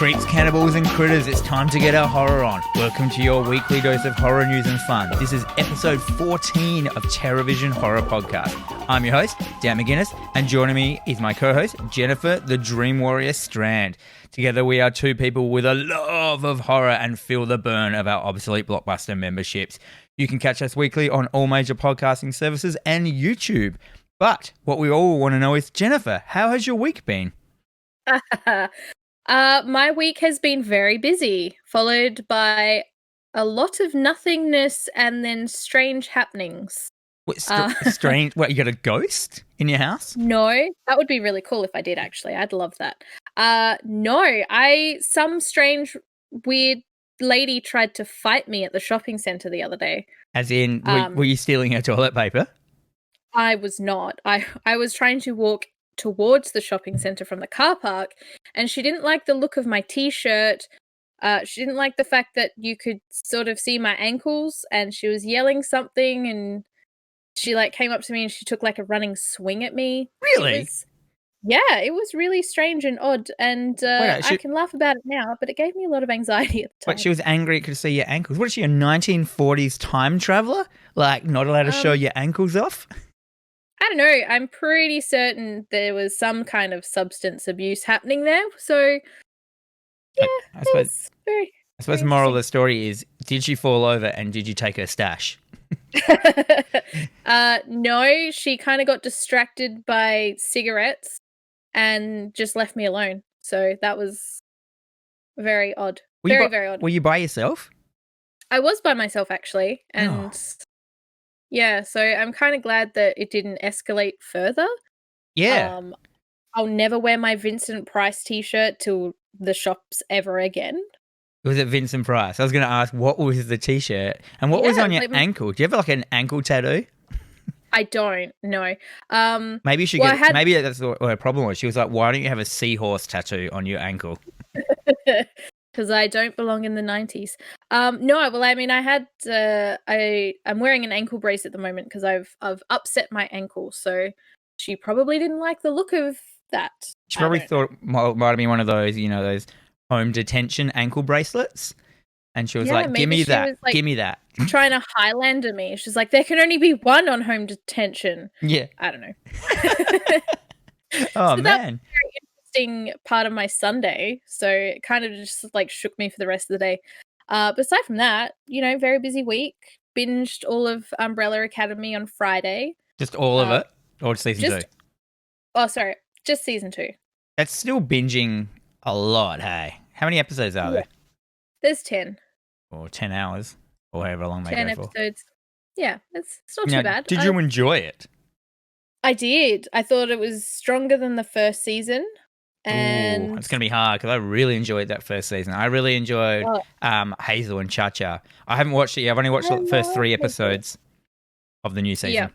Creeps, cannibals and critters, it's time to get our horror on. Welcome to your weekly dose of horror news and fun. This is episode 14 of Terrorvision Horror Podcast. I'm your host, Dan McGuinness, and joining me is my co-host, Jennifer the Dream Warrior Strand. Together we are two people with a love of horror and feel the burn of our obsolete Blockbuster memberships. You can catch us weekly on all major podcasting services and YouTube. But what we all want to know is, Jennifer, how has your week been? My week has been very busy, followed by a lot of nothingness and then strange happenings. What, strange? What, you got a ghost in your house? No, that would be really cool if I did, actually. I'd love that. No, some strange, weird lady tried to fight me at the shopping centre the other day. As in, were you stealing her toilet paper? I was not. I was trying to walk towards the shopping centre from the car park, and she didn't like the look of my t-shirt. She didn't like the fact that you could sort of see my ankles, and she was yelling something, and she came up to me and she took a running swing at me. Really? It was really strange and odd, and I can laugh about it now, but it gave me a lot of anxiety at the time. But she was angry it could see your ankles. What is she, a 1940s time traveller? Not allowed to show your ankles off? I don't know. I'm pretty certain there was some kind of substance abuse happening there. So, yeah, I suppose the moral of the story is, did she fall over and did you take her stash? No, she kind of got distracted by cigarettes and just left me alone. So that was very odd. Very odd. Were you by yourself? I was by myself, actually. And... yeah, so I'm kind of glad that it didn't escalate further. Yeah. I'll never wear my Vincent Price t-shirt to the shops ever again. Was it Vincent Price? I was going to ask, what was the t-shirt? And what was on your ankle? Do you have an ankle tattoo? I don't, no. Maybe maybe that's what her problem was. She was like, why don't you have a seahorse tattoo on your ankle? Because I don't belong in the 90s. No, well, I mean, I had I'm wearing an ankle brace at the moment because I've upset my ankle, so she probably didn't like the look of that. She probably thought it might have been one of those, those home detention ankle bracelets, and she was like, "Give me that, give me that." Trying to Highlander me. She's like, "There can only be one on home detention." Yeah, I don't know. Oh man. Part of my Sunday, so it kind of just shook me for the rest of the day. But aside from that, very busy week. Binged all of Umbrella Academy on Friday. Just all of it, or season 2? Oh, sorry, just season 2. That's still binging a lot, hey? How many episodes are there? There's 10. Or 10 hours, or however long they go for. 10 episodes. Yeah, it's not too bad. Did you enjoy it? I did. I thought it was stronger than the first season. And it's going to be hard because I really enjoyed that first season. I really enjoyed Hazel and Cha-Cha. I haven't watched it yet. I've only watched the first 3 episodes of the new season. Yeah.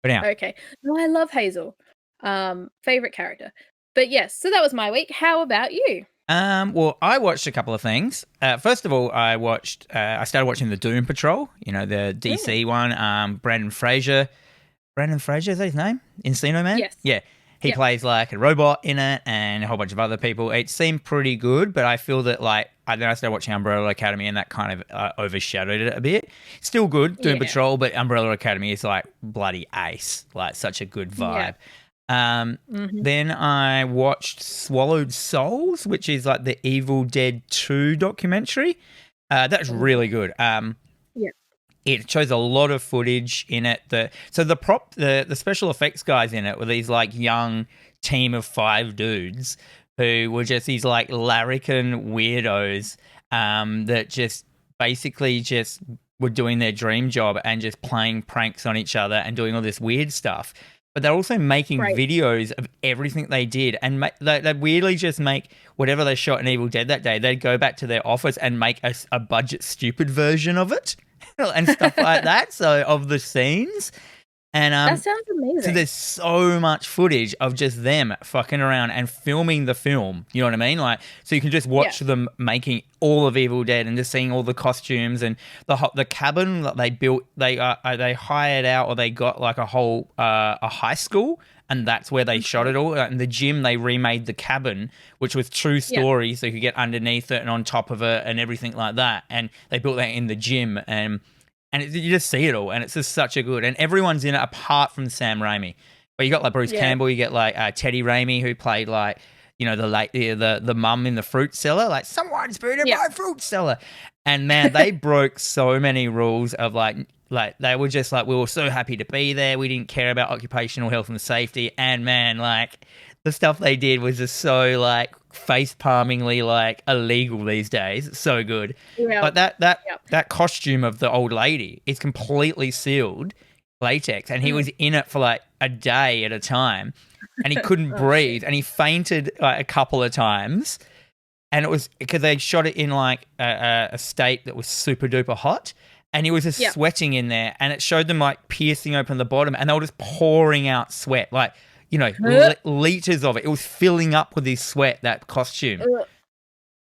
But now. Okay. No, I love Hazel. Favorite character. But yes, so that was my week. How about you? Well, I watched a couple of things. First of all, I started watching the Doom Patrol, the DC one. Brandon Fraser. Brandon Fraser, is that his name? Encino Man? Yes. Yeah. He plays a robot in it and a whole bunch of other people. It seemed pretty good, but I feel that then I started watching Umbrella Academy and that kind of overshadowed it a bit. Still good, Doom Patrol, but Umbrella Academy is bloody ace, such a good vibe. Yeah. Then I watched Swallowed Souls, which is the Evil Dead 2 documentary. That's really good. It shows a lot of footage in it. The special effects guys in it were these young team of 5 dudes who were just these larrikin weirdos that just basically just were doing their dream job and just playing pranks on each other and doing all this weird stuff. But they're also making videos of everything they did, and they'd weirdly just make whatever they shot in Evil Dead that day. They'd go back to their office and make a budget stupid version of it. And stuff like that, so of the scenes. And that sounds amazing. So there's so much footage of just them fucking around and filming the film. You know what I mean? So you can just watch them making all of Evil Dead and just seeing all the costumes and the cabin that they built. They hired out, or they got a whole a high school and that's where they shot it all. In the gym, they remade the cabin, which was true story, so you could get underneath it and on top of it and everything like that. And they built that in the gym, and you just see it all, and it's just such a good. And everyone's in it apart from Sam Raimi. But you got like Bruce Campbell, you get like Teddy Raimi, who played like, you know, the mum in the fruit cellar, like someone's been in my fruit cellar. And man, they broke so many rules of like they were just like, we were so happy to be there. We didn't care about occupational health and safety. And man, like the stuff they did was just so like face palmingly like illegal these days. It's so good. Yeah. Like that costume of the old lady is completely sealed latex, and he was in it for like a day at a time, and he couldn't breathe, and he fainted like a couple of times, and it was because they shot it in like a state that was super duper hot, and he was just sweating in there, and it showed them like piercing open the bottom, and they were just pouring out sweat, like, you know, liters of it. It was filling up with his sweat, that costume.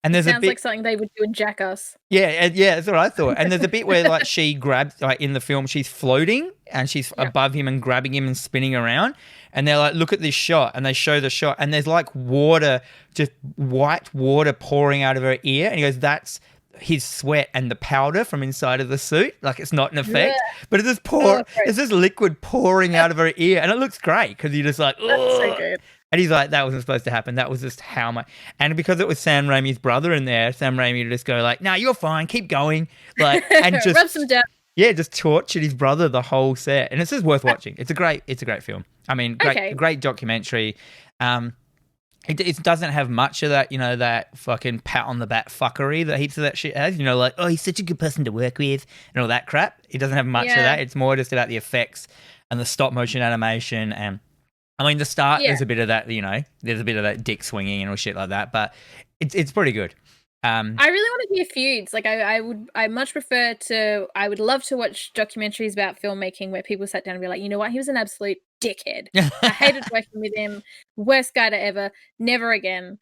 And there's sounds like something they would do in Jackass. Yeah, that's what I thought. And there's a bit where like she grabs, like in the film, she's floating and she's above him and grabbing him and spinning around. And they're like, look at this shot, and they show the shot, and there's like water, just white water pouring out of her ear. And he goes, that's his sweat and the powder from inside of the suit. Like, it's not an effect, but it's just it's just liquid pouring out of her ear, and it looks great because you're just like, oh, that's so good. And he's like, that wasn't supposed to happen. That was just how much. And because it was Sam Raimi's brother in there, Sam Raimi would just go like, "Nah, you're fine. Keep going." Like, and just rub some down. Yeah, just tortured his brother the whole set, and it's just worth watching. It's a great film. I mean, great documentary. It doesn't have much of that, you know, that fucking pat on the back fuckery that heaps of that shit has. You know, like, oh, he's such a good person to work with and all that crap. It doesn't have much of that. It's more just about the effects and the stop motion animation. And I mean, the start, there's a bit of that, you know, there's a bit of that dick swinging and all shit like that, but it's pretty good. I really want to hear feuds. Like, I would love to watch documentaries about filmmaking where people sat down and be like, you know what, he was an absolute dickhead. I hated working with him. Worst guy to ever. Never again.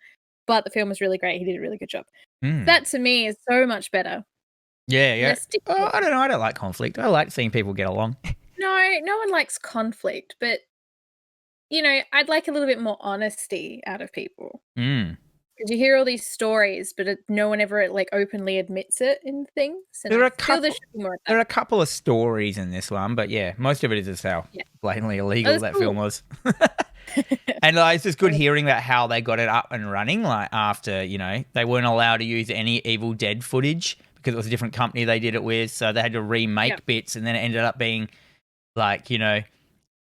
But the film was really great. He did a really good job. That to me is so much better. Yeah. I don't know. I don't like conflict. I like seeing people get along. No one likes conflict, but you know, I'd like a little bit more honesty out of people. Because you hear all these stories, but no one ever like openly admits it in things. And there are a couple of stories in this one, but yeah, most of it is just how blatantly illegal that film was. And it's just good hearing about how they got it up and running. Like after, you know, they weren't allowed to use any Evil Dead footage because it was a different company they did it with, so they had to remake bits, and then it ended up being like, you know,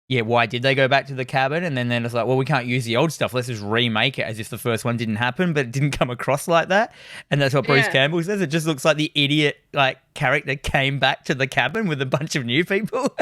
yeah, why did they go back to the cabin? And then it's like, well, we can't use the old stuff. Let's just remake it as if the first one didn't happen, but it didn't come across like that. And that's what Bruce Campbell says. It just looks like the idiot like character came back to the cabin with a bunch of new people.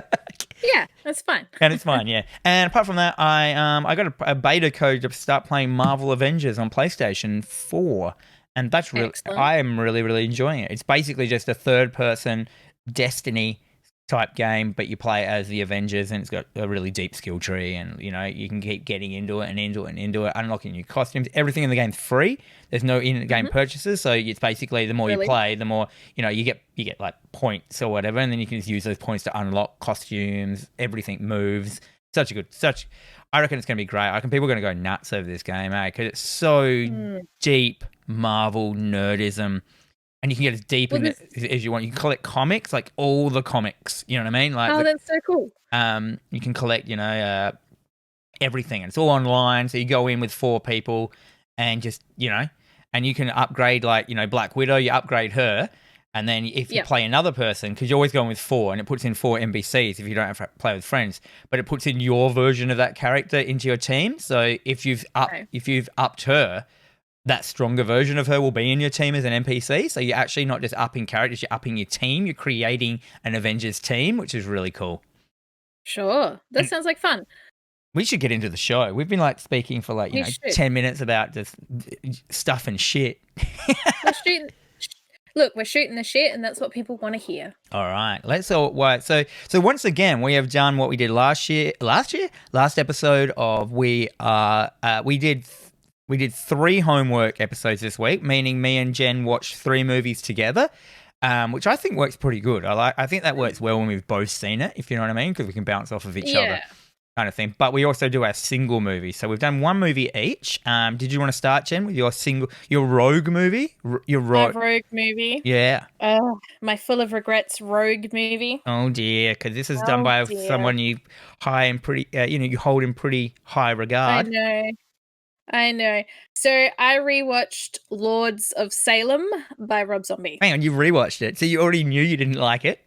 Yeah, that's fine. And it's fine, yeah. And apart from that, I got a beta code to start playing Marvel Avengers on PlayStation 4. And that's really, I am really, really enjoying it. It's basically just a third-person Destiny type game, but you play as the Avengers, and it's got a really deep skill tree, and you know, you can keep getting into it and into it and into it, unlocking new costumes. Everything in the game's free. There's no in-game purchases, so it's basically the more you play, the more, you know, you get like points or whatever, and then you can just use those points to unlock costumes. Everything moves. I reckon it's going to be great. I reckon people are going to go nuts over this game, because it's so deep Marvel nerdism. And you can get as deep in it as you want. You can collect comics, like all the comics. You know what I mean? Like, that's so cool. You can collect, you know, everything. And it's all online. So you go in with 4 people and just, you know, and you can upgrade, like, you know, Black Widow, you upgrade her. And then if you play another person, because you're always going with 4, and it puts in 4 NPCs if you don't have to play with friends, but it puts in your version of that character into your team. So if you've upped her, that stronger version of her will be in your team as an NPC. So you're actually not just upping characters, you're upping your team. You're creating an Avengers team, which is really cool. Sure. That sounds like fun. We should get into the show. We've been like speaking for like, 10 minutes about just stuff and shit. We're shooting the shit, and that's what people want to hear. All right. So once again, we have done what we did last episode of we did 3 homework episodes this week, meaning me and Jen watched 3 movies together, which I think works pretty good. I think that works well when we've both seen it, if you know what I mean, because we can bounce off of each other. kind of thing. But we also do our single movie. So we've done one movie each. Did you want to start, Jen, with your rogue movie? My rogue movie. Yeah. My full of regrets rogue movie. Oh dear, because this is done by someone you you hold in pretty high regard. I know. So I rewatched Lords of Salem by Rob Zombie. Hang on, you rewatched it, so you already knew you didn't like it.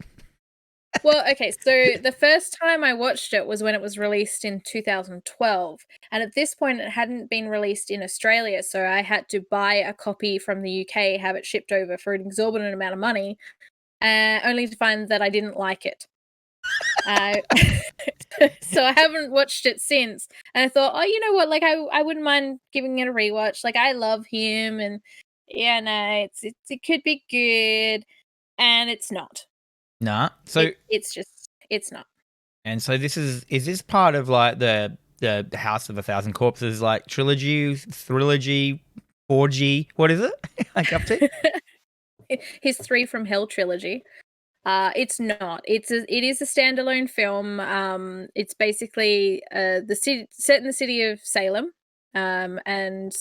Well, okay, so the first time I watched it was when it was released in 2012. And at this point, it hadn't been released in Australia. So I had to buy a copy from the UK, have it shipped over for an exorbitant amount of money, only to find that I didn't like it. So I haven't watched it since. And I thought, oh, you know what? Like, I wouldn't mind giving it a rewatch. Like, I love him. And yeah, no, it could be good. And it's not. Nah. So it's not. And so is this part of like the House of a Thousand Corpses like trilogy, 4G? What is it? Like up to? His 3 from Hell trilogy. It's not. It is a standalone film. It's basically set in the city of Salem, and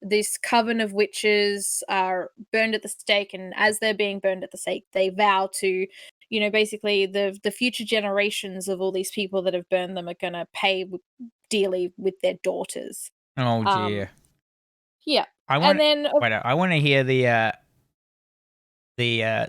this coven of witches are burned at the stake, and as they're being burned at the stake, they vow to, basically the future generations of all these people that have burned them are going to pay dearly with their daughters. Oh dear. Yeah. I want to hear the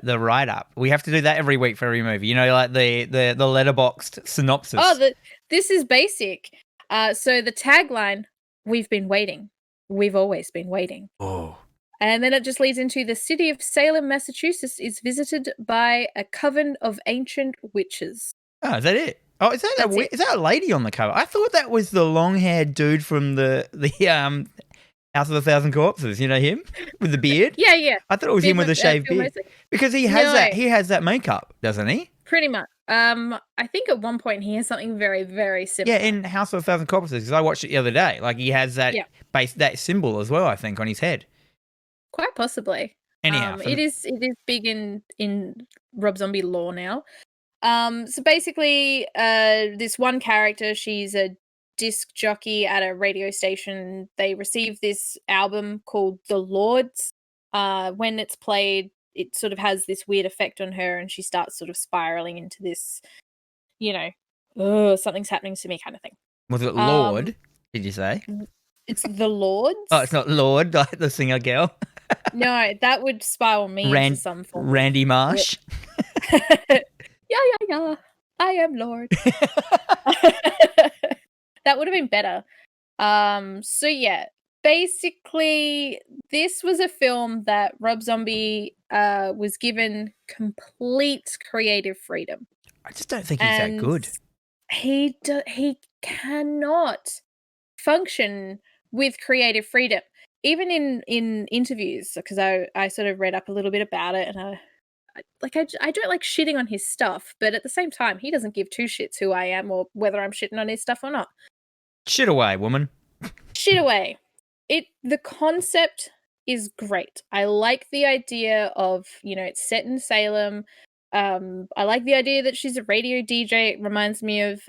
write up. We have to do that every week for every movie. Like the letterboxed synopsis. Oh, this is basic. So the tagline: "We've been waiting. We've always been waiting." Oh. And then it just leads into the city of Salem, Massachusetts is visited by a coven of ancient witches. Oh, is that it? Oh, is that a lady on the cover? I thought that was the long-haired dude from the House of a Thousand Corpses. You know him with the beard? Yeah. I thought it was him with a shaved beard. Because he has that makeup, doesn't he? Pretty much. I think at one point he has something very, very similar. Yeah, in House of a Thousand Corpses, because I watched it the other day. Like he has that that symbol as well, I think, on his head. Quite possibly. Anyhow, it is big in Rob Zombie lore now. So basically, this one character, she's a disc jockey at a radio station. They receive this album called The Lords. When it's played, it sort of has this weird effect on her, and she starts sort of spiraling into this, something's happening to me kind of thing. Was it Lord? Did you say? It's The Lords. Oh, it's not Lord, like the singer girl. No, that would spiral me into some form. Randy Marsh. Yeah. I am Lord. That would have been better. So yeah, basically, this was a film that Rob Zombie was given complete creative freedom. I just don't think he's that good. He cannot function with creative freedom. Even in interviews, because I sort of read up a little bit about it, and I don't like shitting on his stuff, but at the same time, he doesn't give two shits who I am or whether I'm shitting on his stuff or not. Shit away, woman. Shit away. The concept is great. I like the idea of, it's set in Salem. I like the idea that she's a radio DJ. It reminds me of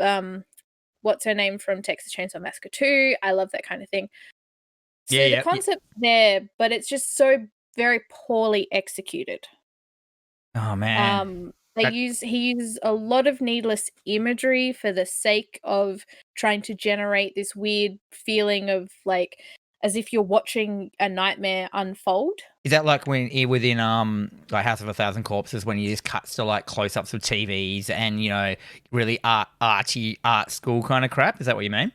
what's her name from Texas Chainsaw Massacre 2. I love that kind of thing. So the concept's there, but it's just so very poorly executed. Oh man. He uses a lot of needless imagery for the sake of trying to generate this weird feeling of like as if you're watching a nightmare unfold. Is that like when within like House of a Thousand Corpses when you just cuts to like close-ups of TVs and really arty art school kind of crap? Is that what you mean?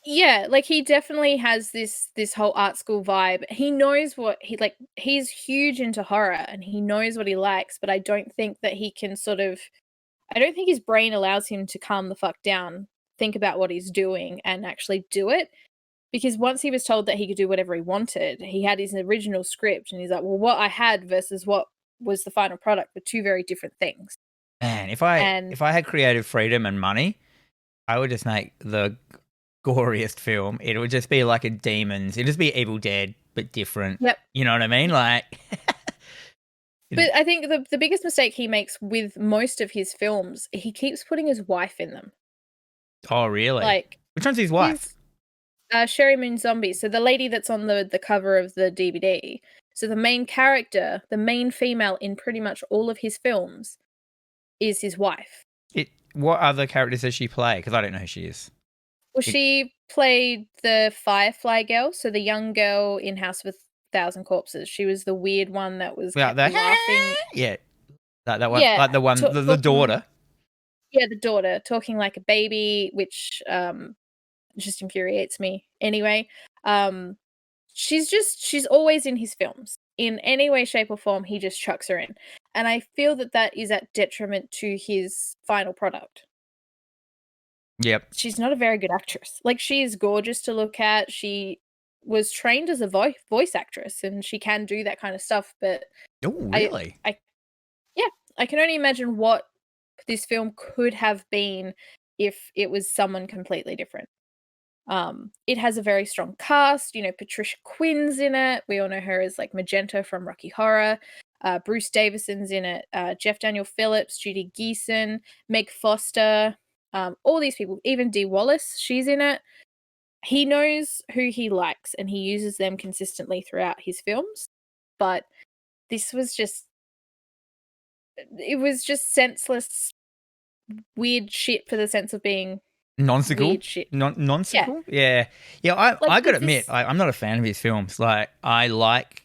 Yeah, like he definitely has this whole art school vibe. He knows what he's huge into horror and he knows what he likes, but I don't think that he can I don't think his brain allows him to calm the fuck down, think about what he's doing and actually do it. Because once he was told that he could do whatever he wanted, he had his original script and he's like, well, what I had versus what was the final product were two very different things. Man, if I had creative freedom and money, I would just make the goriest film. It would just be like a demons. It'd just be Evil Dead, but different. Yep. You know what I mean? Like. But I think the biggest mistake he makes with most of his films, he keeps putting his wife in them. Oh, really? Like, Which one's his wife? Sherry Moon Zombie. So the lady that's on the cover of the DVD. So the main character, the main female in pretty much all of his films, is his wife. What other characters does she play? Because I don't know who she is. Well, she played the Firefly girl, so the young girl in House with Thousand Corpses. She was the weird one that was kept laughing. Yeah, that one, Yeah, like the one, the daughter. Yeah, the daughter talking like a baby, which just infuriates me. Anyway, she's always in his films. In any way, shape, or form, he just chucks her in, and I feel that is at detriment to his final product. Yep. She's not a very good actress. Like, she is gorgeous to look at. She was trained as a voice actress, and she can do that kind of stuff. But oh, really? I can only imagine what this film could have been if it was someone completely different. It has a very strong cast. You know, Patricia Quinn's in it. We all know her as like Magenta from Rocky Horror. Bruce Davison's in it. Jeff Daniel Phillips, Judy Geeson, Meg Foster. All these people. Even Dee Wallace, she's in it. He knows who he likes, and he uses them consistently throughout his films. But this was just... it was just senseless, weird shit for the sense of being nonsensical. Weird shit. Nonsensical? Yeah. I gotta admit, I'm not a fan of his films. Like, I like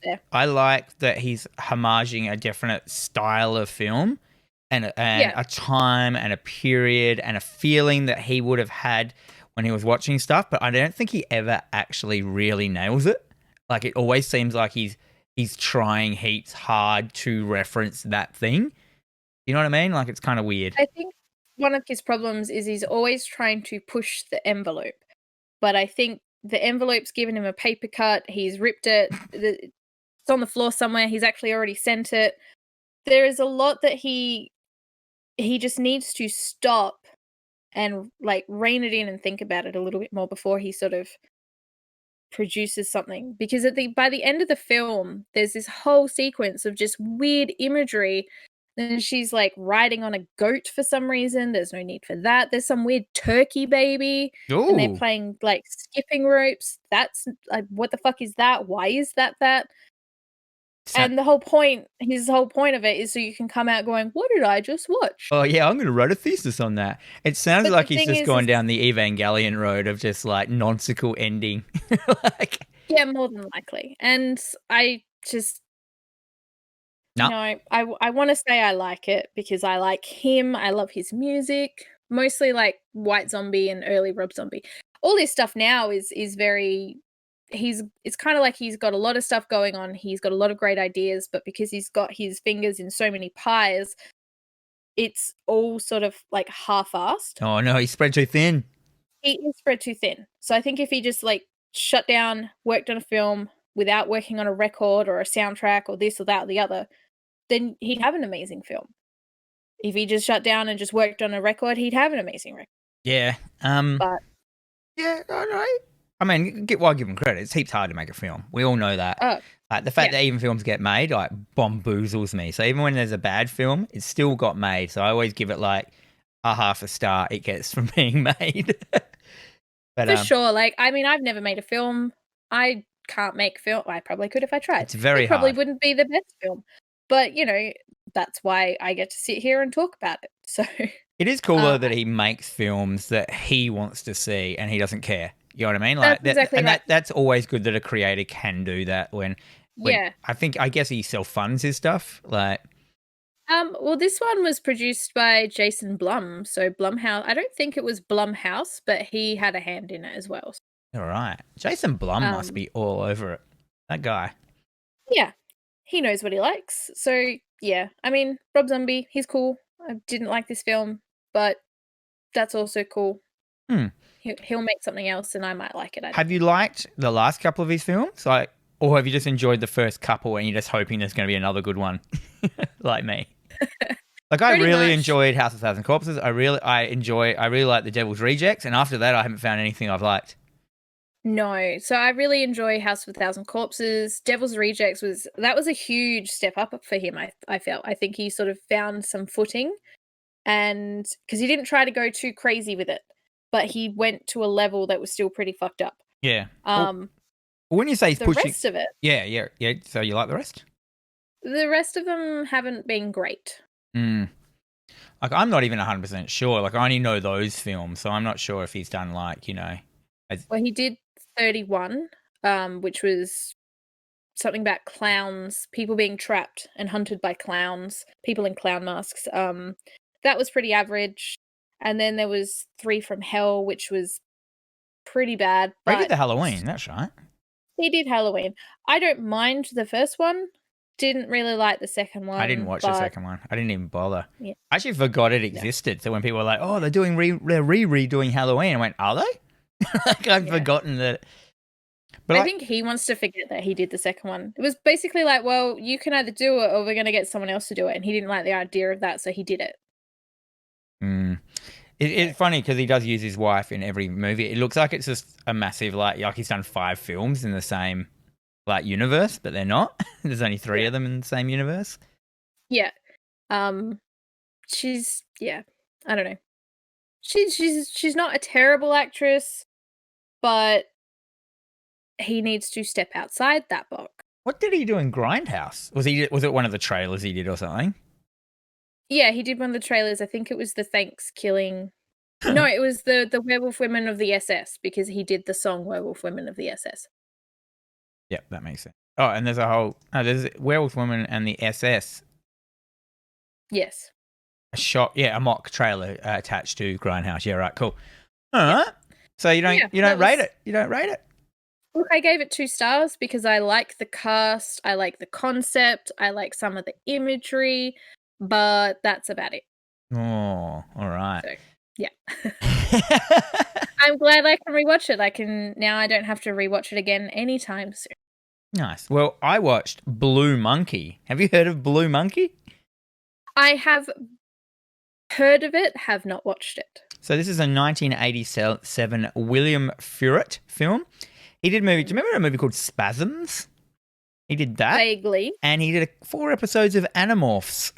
that he's homaging a definite style of film and a time and a period and a feeling that he would have had when he was watching stuff, but I don't think he ever actually really nails it. Like, it always seems like he's trying heaps hard to reference that thing. You know what I mean? Like, it's kind of weird. I think one of his problems is he's always trying to push the envelope. But I think the envelope's given him a paper cut. He's ripped it. It's on the floor somewhere. He's actually already sent it. There is a lot that he just needs to stop and like rein it in and think about it a little bit more before he sort of produces something. Because by the end of the film, there's this whole sequence of just weird imagery. And she's like riding on a goat for some reason. There's no need for that. There's some weird turkey baby. Ooh. And they're playing like skipping ropes. That's like, what the fuck is that? Why is that? And his whole point of it is so you can come out going, what did I just watch? Oh yeah, I'm going to write a thesis on that. It sounds like he's just gone down the Evangelion road of just like nonsensical ending. Like, yeah, more than likely. And I just... no, I want to say I like it because I like him. I love his music. Mostly like White Zombie and early Rob Zombie. All this stuff now is very... it's kind of like he's got a lot of stuff going on. He's got a lot of great ideas, but because he's got his fingers in so many pies, it's all sort of like half-assed. Oh no, he's spread too thin. He is spread too thin. So I think if he just like shut down, worked on a film without working on a record or a soundtrack or this or that or the other, then he'd have an amazing film. If he just shut down and just worked on a record, he'd have an amazing record. Yeah. But yeah, all right. I mean, give him credit. It's heaps hard to make a film. We all know that. Like, the fact that even films get made, like, bamboozles me. So even when there's a bad film, it's still got made. So I always give it like a half a star it gets from being made. But, for sure. Like, I mean, I've never made a film. I can't make film. I probably could if I tried. It's very hard. It probably wouldn't be the best film. But, you know, that's why I get to sit here and talk about it. So it is cool though that he makes films that he wants to see and he doesn't care. You know what I mean? Like, that's exactly right. That's always good that a creator can do that when I guess he self-funds his stuff. Like, well, this one was produced by Jason Blum, so Blumhouse. I don't think it was Blumhouse, but he had a hand in it as well. All right, Jason Blum must be all over it. That guy. Yeah, he knows what he likes. So yeah, I mean, Rob Zombie, he's cool. I didn't like this film, but that's also cool. He'll make something else, and I might like it. Have you liked the last couple of his films, like, or have you just enjoyed the first couple and you're just hoping there's going to be another good one, like me? Like, I really enjoyed House of a Thousand Corpses. I really like The Devil's Rejects, and after that, I haven't found anything I've liked. No, so I really enjoy House of a Thousand Corpses. Devil's Rejects was a huge step up for him. I felt. I think he sort of found some footing, and because he didn't try to go too crazy with it. but he went to a level that was still pretty fucked up. Yeah. When you say he's the pushing... rest of it... Yeah. So you like the rest? The rest of them haven't been great. Like, I'm not even 100% sure. Like, I only know those films, so I'm not sure if he's done, like, Well, he did 31, which was something about clowns, people being trapped and hunted by clowns, people in clown masks. That was pretty average. And then there was 3 from Hell, which was pretty bad. But he did the Halloween, that's right. He did Halloween. I don't mind the first one. Didn't really like the second one. I didn't watch the second one. I didn't even bother. Yeah. I actually forgot it existed. Yeah. So when people were like, "Oh, they're redoing Halloween," I went, "Are they?" Like, I've forgotten that. But I think he wants to forget that he did the second one. It was basically like, well, you can either do it or we're going to get someone else to do it. And he didn't like the idea of that, so he did it. It's funny because he does use his wife in every movie. It looks like it's just a massive, like he's done 5 films in the same, like, universe, but they're not. There's only 3 of them in the same universe. Yeah. She's, I don't know. She's not a terrible actress, but he needs to step outside that box. What did he do in Grindhouse? Was it one of the trailers he did or something? Yeah, he did one of the trailers. I think it was the Thanksgiving. No, it was the Werewolf Women of the SS, because he did the song Werewolf Women of the SS. Yep, that makes sense. Oh, and there's Werewolf Women and the SS. Yes. A mock trailer attached to Grindhouse. Yeah, right, cool. All right. So you don't rate it. You don't rate it. Look, I gave it 2 stars because I like the cast, I like the concept, I like some of the imagery, but that's about it. Oh, all right. So, yeah. I'm glad I can rewatch it. Now I don't have to rewatch it again anytime soon. Nice. Well, I watched Blue Monkey. Have you heard of Blue Monkey? I have heard of it, have not watched it. So this is a 1987 William Furret film. He did a movie. Do you remember a movie called Spasms? He did that. Vaguely. And he did 4 episodes of Animorphs.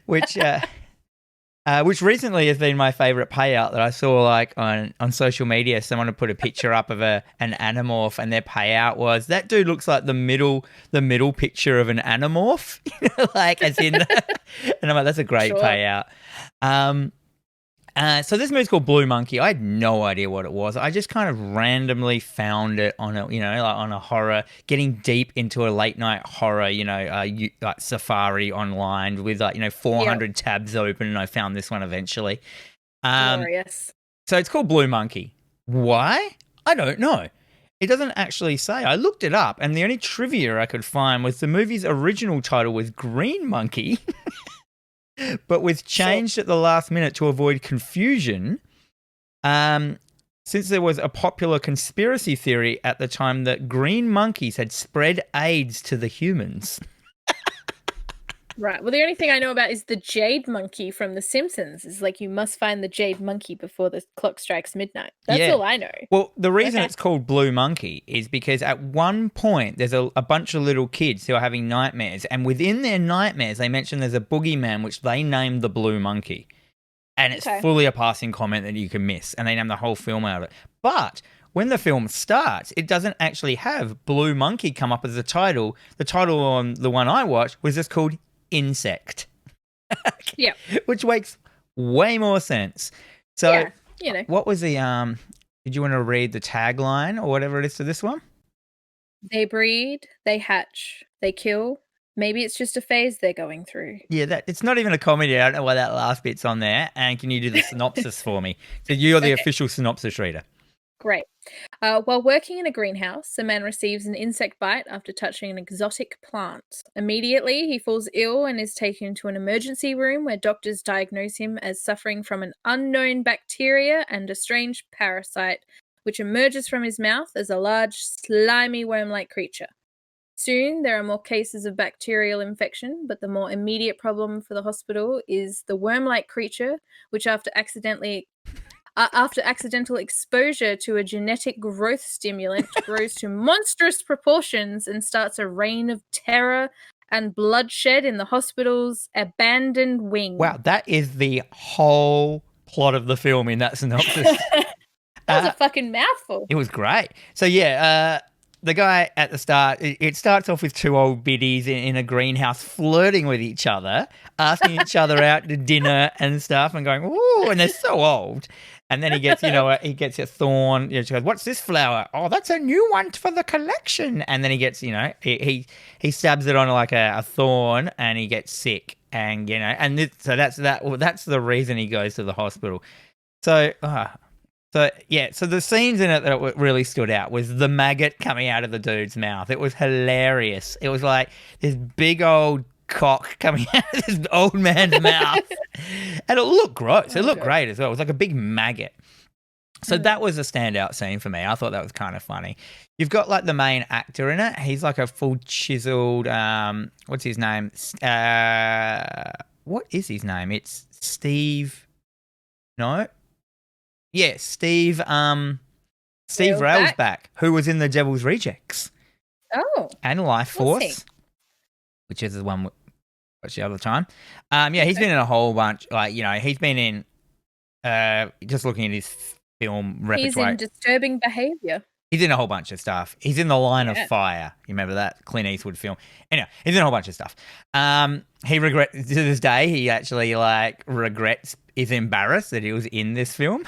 Which recently has been my favorite payout that I saw, like, on social media. Someone had put a picture up of an Animorph, and their payout was, that dude looks like the middle picture of an Animorph, like, as in, and I'm like, that's a great payout. So this movie's called Blue Monkey. I had no idea what it was. I just kind of randomly found it on on a horror, getting deep into a late night horror, like Safari online with 400 tabs open, and I found this one eventually. Glorious. So it's called Blue Monkey. Why? I don't know. It doesn't actually say. I looked it up, and the only trivia I could find was the movie's original title was Green Monkey. But was changed at the last minute to avoid confusion, since there was a popular conspiracy theory at the time that green monkeys had spread AIDS to the humans. Right. Well, the only thing I know about is the jade monkey from The Simpsons. Is like, you must find the jade monkey before the clock strikes midnight. That's all I know. Well, the reason it's called Blue Monkey is because at one point there's a bunch of little kids who are having nightmares, and within their nightmares they mention there's a boogeyman which they named the Blue Monkey. And it's fully a passing comment that you can miss, and they name the whole film out of it. But when the film starts, it doesn't actually have Blue Monkey come up as a title. The title on the one I watched was just called Insect. Yeah. Which makes way more sense. So, what was the did you want to read the tagline or whatever it is to this one? They breed, they hatch, they kill. Maybe it's just a phase they're going through. Yeah, it's not even a comedy. I don't know why that last bit's on there. And can you do the synopsis for me? So you're the official synopsis reader. Great. While working in a greenhouse, a man receives an insect bite after touching an exotic plant. Immediately, he falls ill and is taken to an emergency room where doctors diagnose him as suffering from an unknown bacteria and a strange parasite, which emerges from his mouth as a large, slimy worm-like creature. Soon, there are more cases of bacterial infection, but the more immediate problem for the hospital is the worm-like creature, which after accidental exposure to a genetic growth stimulant grows to monstrous proportions and starts a reign of terror and bloodshed in the hospital's abandoned wing. Wow, that is the whole plot of the film in that synopsis. That was a fucking mouthful. It was great. So yeah, the guy at the start, it starts off with two old biddies in a greenhouse flirting with each other, asking each other out to dinner and stuff, and going, "Ooh!" And they're so old. And then he gets, he gets a thorn. She goes, "What's this flower? Oh, that's a new one for the collection." And then he gets, he stabs it on like a thorn, and he gets sick. And so that's that. Well, that's the reason he goes to the hospital. So. So the scenes in it that really stood out was the maggot coming out of the dude's mouth. It was hilarious. It was like this big old cock coming out of this old man's mouth. And it looked gross. It looked great as well. It was like a big maggot. So that was a standout scene for me. I thought that was kind of funny. You've got like the main actor in it. He's like a full chiseled, what's his name? What is his name? It's Steve. No. Yeah, Steve Railsback, who was in The Devil's Rejects. Oh. And Life Force, which is the one we watched the other time. He's been in a whole bunch. Like, he's been in, just looking at his film repertoire. He's in Disturbing Behaviour. He's in a whole bunch of stuff. He's in The Line of Fire. You remember that Clint Eastwood film? Anyway, he's in a whole bunch of stuff. He regrets, to this day, he actually is embarrassed that he was in this film.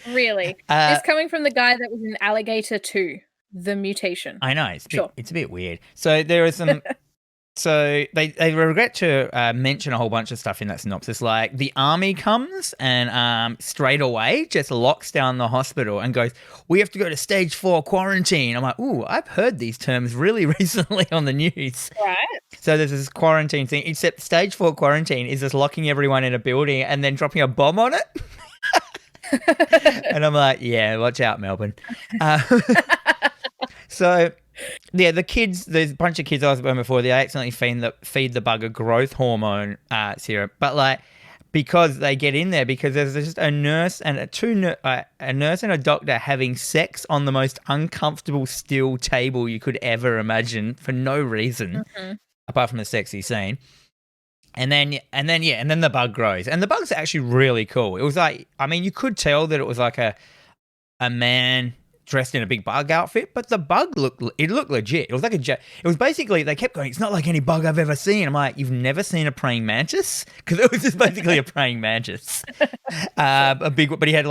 Really? This coming from the guy that was in Alligator 2, The Mutation. I know. It's a bit weird. So there are some... So they regret to mention a whole bunch of stuff in that synopsis, like the army comes and straight away just locks down the hospital and goes, "We have to go to stage 4 quarantine." I'm like, ooh, I've heard these terms really recently on the news. Right. So there's this quarantine thing, except stage 4 quarantine is just locking everyone in a building and then dropping a bomb on it. And I'm like, yeah, watch out, Melbourne. So... Yeah, the kids, there's a bunch of kids I was about before, they accidentally feed the bug a growth hormone syrup. But because they get in there, because there's just a nurse and a nurse and a doctor having sex on the most uncomfortable steel table you could ever imagine for no reason, apart from a sexy scene. And then the bug grows. And the bug's actually really cool. It was like, you could tell that it was like a man dressed in a big bug outfit, but the bug looked legit. It was like it was basically, they kept going, "It's not like any bug I've ever seen." I'm like, "You've never seen a praying mantis?" Because it was just basically a praying mantis. But he had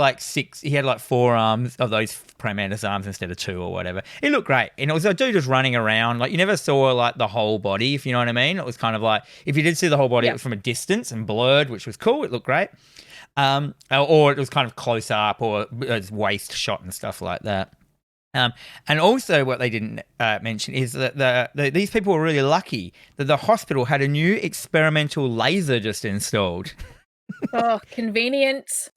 he had 4 arms of those praying mantis arms instead of 2 or whatever. It looked great. And it was a dude just running around. Like, you never saw the whole body, if you know what I mean. It was kind of like, if you did see the whole body, it was from a distance and blurred, which was cool. It looked great. Or it was kind of close up, or it was waist shot and stuff like that. And also what they didn't mention is that these people were really lucky that the hospital had a new experimental laser just installed. Oh, convenient.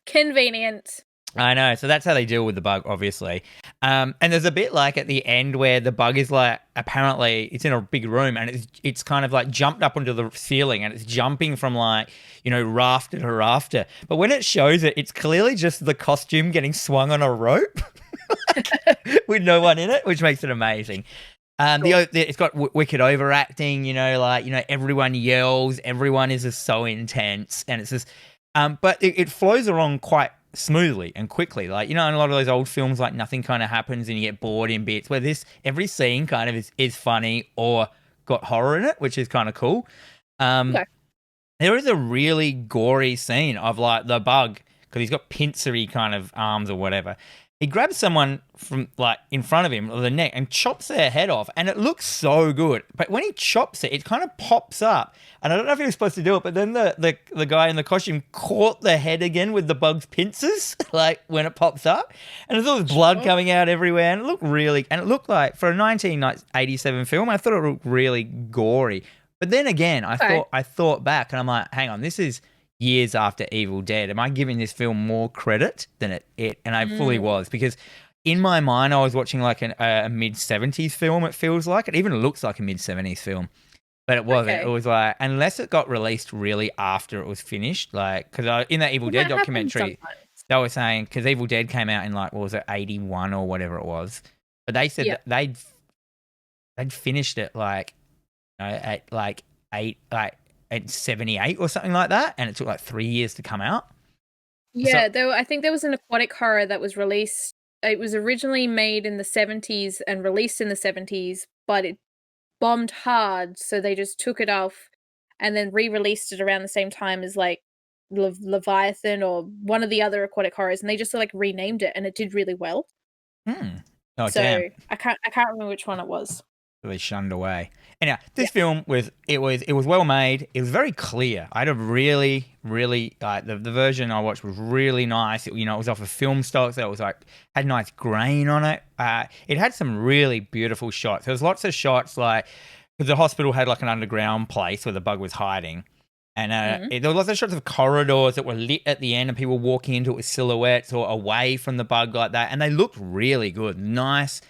I know. So that's how they deal with the bug, obviously. And there's a bit at the end where the bug is apparently it's in a big room and it's kind of jumped up onto the ceiling and it's jumping from rafter to rafter. But when it shows it, it's clearly just the costume getting swung on a rope with no one in it, which makes it amazing. Cool. It's got wicked overacting, everyone yells, everyone is just so intense, and it's just, but it flows along quite smoothly and quickly. In a lot of those old films, nothing kind of happens and you get bored in bits, where every scene kind of is funny or got horror in it, which is kind of cool. Okay. There is a really gory scene of the bug, because he's got pincery kind of arms or whatever. He grabs someone from in front of him or the neck and chops their head off, and it looks so good. But when he chops it, it kind of pops up, and I don't know if he was supposed to do it, but then the guy in the costume caught the head again with the bug's pincers, when it pops up, and there's all this blood coming out everywhere, and it looked like for a 1987 film, I thought it looked really gory. But then again, I thought back, and I'm like, hang on, this is years after Evil Dead. Am I giving this film more credit than it? And I fully was, because in my mind I was watching a mid-70s film. It feels like it even looks like a mid-70s film, but it wasn't. It was unless it got released really after it was finished, because in that Evil Dead documentary they were saying, because Evil Dead came out in what was it, 81 or whatever it was, but they said that they'd finished it at 78 or something like that, and it took 3 years to come out. Yeah, I think there was an aquatic horror that was released. It was originally made in the 70s and released in the 70s, but it bombed hard, so they just took it off and then re-released it around the same time as like Leviathan or one of the other aquatic horrors, and they just like renamed it, and it did really well. Oh, So damn. I can't remember which one it was. Really shunned away. Anyhow, this film was well made. It was very clear. I had a really the version I watched was really nice. It was off of film stock, so it was like had nice grain on it. It had some really beautiful shots. There was lots of shots like because the hospital had like an underground place where the bug was hiding. And there were lots of shots of corridors that were lit at the end and people walking into it with silhouettes or away from the bug like that. And they looked really good. Nice,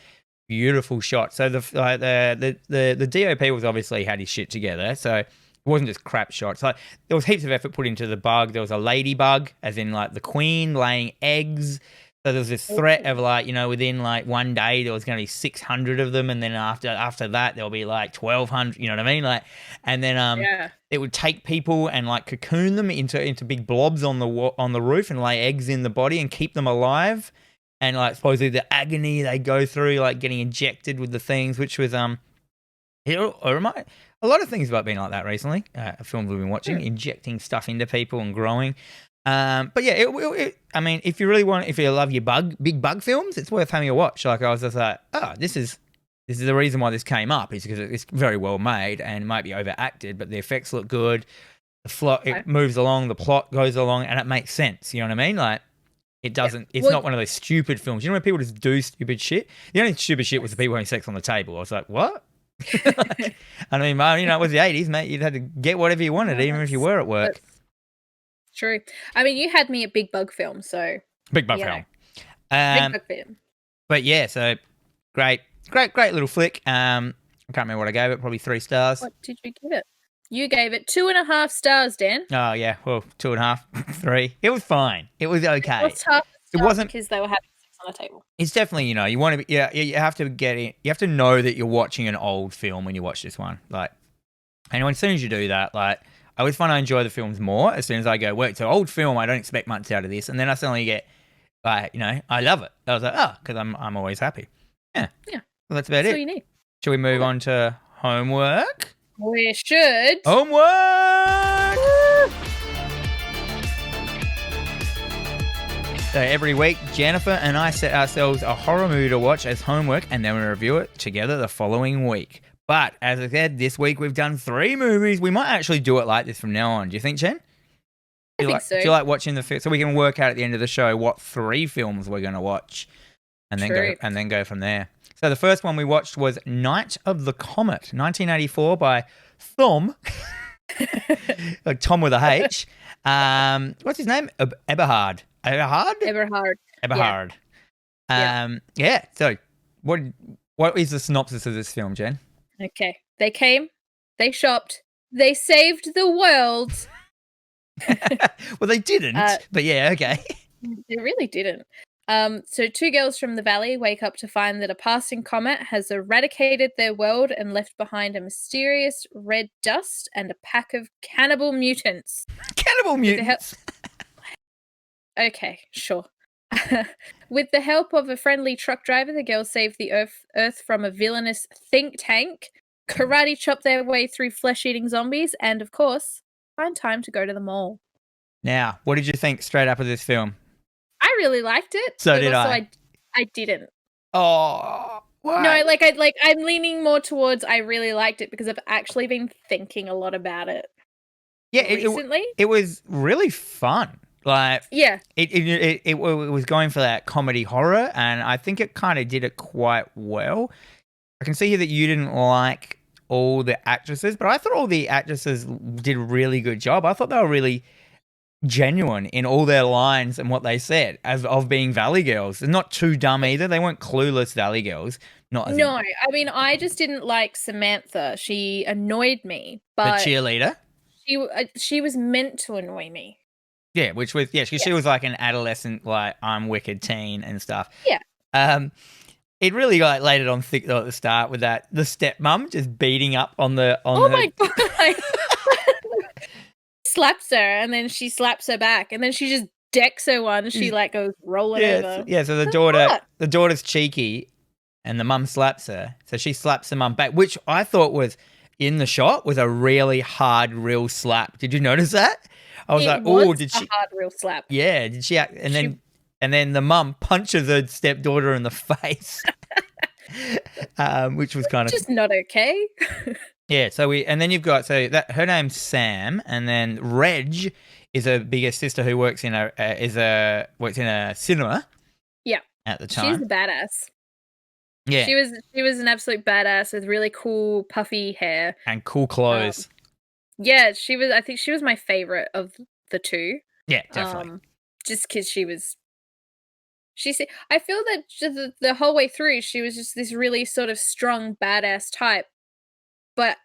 beautiful shots. So the DOP was obviously had his shit together. So it wasn't just crap shots. Like there was heaps of effort put into the bug. There was a ladybug, as in like the queen laying eggs. So there was this threat of like, within like one day there was going to be 600 of them, and then after that there'll be like 1,200. You know what I mean? Like, and then it would take people and like cocoon them into big blobs on the roof and lay eggs in the body and keep them alive. And like supposedly the agony they go through, like getting injected with the things, which was a lot of things about being like that recently. Films we've been watching, injecting stuff into people and growing. But yeah, I mean, if you love your big bug films, it's worth having a watch. Like I was just like, this is the reason why this came up is because it's very well made and might be overacted, but the effects look good. It moves along, the plot goes along, and it makes sense. You know what I mean? Like it doesn't. It's not one of those stupid films. You know when people just do stupid shit? The only stupid shit was the people having sex on the table. I was like, what? I mean, it was the 80s, mate. You'd had to get whatever you wanted, even if you were at work. True. I mean, you had me at Big Bug Film, so Big Bug Film. Big Bug Film. But yeah, so great little flick. I can't remember what I gave it. Probably 3 stars. What did you give it? You gave it 2.5 stars, Dan. Oh yeah, well 2.5, 3. It was fine. It was okay. It wasn't because they were having sex on a table. It's definitely you want to be you have to get in. You have to know that you're watching an old film when you watch this one. Like, and as soon as you do that, like. I always find I enjoy the films more as soon as I go, well, it's an old film, I don't expect much out of this. And then I suddenly get, like, I love it. I was like, because I'm always happy. Yeah. Well, that's about it. That's all you need. Shall we move on to homework? We should. Homework! So every week, Jennifer and I set ourselves a horror movie to watch as homework, and then we review it together the following week. But, as I said, this week we've done 3 movies. We might actually do it like this from now on. Do you think, Jen? I think so. Do you like watching so we can work out at the end of the show what 3 films we're going to watch and then go from there. So the first one we watched was Night of the Comet, 1984 by Thom. Like Tom with a H. What's his name? Eberhard. Eberhard. Yeah. So what is the synopsis of this film, Jen? Okay. They came, they shopped, they saved the world. Well, they didn't, but yeah, okay. They really didn't. So 2 girls from the valley wake up to find that a passing comet has eradicated their world and left behind a mysterious red dust and a pack of cannibal mutants. Cannibal mutants? Okay, sure. With the help of a friendly truck driver, the girls save the Earth from a villainous think tank, karate chop their way through flesh-eating zombies, and, of course, find time to go to the mall. Now, what did you think straight up of this film? I really liked it. So did I. I didn't. Oh, why? No, I'm leaning more towards I really liked it because I've actually been thinking a lot about it. Yeah, recently. It was really fun. Like, yeah, it was going for that comedy horror, and I think it kind of did it quite well. I can see here that you didn't like all the actresses, but I thought all the actresses did a really good job. I thought they were really genuine in all their lines and what they said of being Valley Girls. They're not too dumb either. They weren't clueless Valley Girls. I mean, I just didn't like Samantha. She annoyed me. But the cheerleader? She was meant to annoy me. Yeah, she was like an adolescent, like, I'm wicked teen and stuff. Yeah. It really laid it on thick though at the start with the stepmom just beating up on the. My god! Slaps her, and then she slaps her back, and then she just decks her one. She like goes rolling over. Yeah, so the daughter's cheeky and the mum slaps her. So she slaps the mum back, which I thought was in the shot was a really hard real slap. Did you notice that? I was did she? A hard real slap. Yeah, did she? And then the mum punches her stepdaughter in the face, which was kind of just not okay. Yeah, and then you've got her name's Sam, and then Reg is a bigger sister who works in a cinema. Yeah, at the time she's a badass. Yeah, she was an absolute badass with really cool puffy hair and cool clothes. Yeah, she was. I think she was my favorite of the two. Yeah, definitely. Just because I feel that the whole way through she was just this really sort of strong badass type. But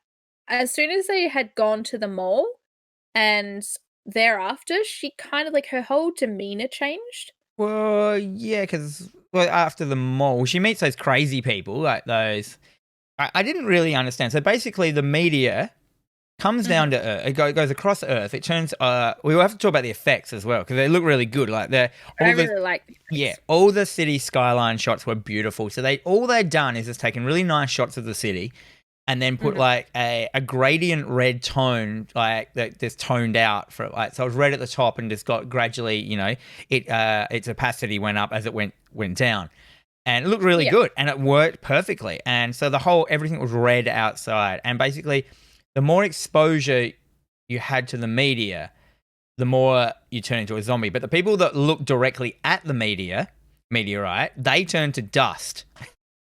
as soon as they had gone to the mall and thereafter, she kind of like her whole demeanor changed. Well, yeah, because after the mall, she meets those crazy people, like those. I didn't really understand. So basically, the media comes down to Earth. It goes across Earth. It turns. We will have to talk about the effects as well because they look really good. Like I really like. Yeah, all the city skyline shots were beautiful. So all they've done is just taken really nice shots of the city, and then put like a gradient red tone, like that just toned out for like. So it was red at the top and just got gradually, its opacity went up as it went down. And it looked really good and it worked perfectly. And so everything was red outside. And basically the more exposure you had to the media, the more you turn into a zombie. But the people that look directly at the meteorite, they turn to dust,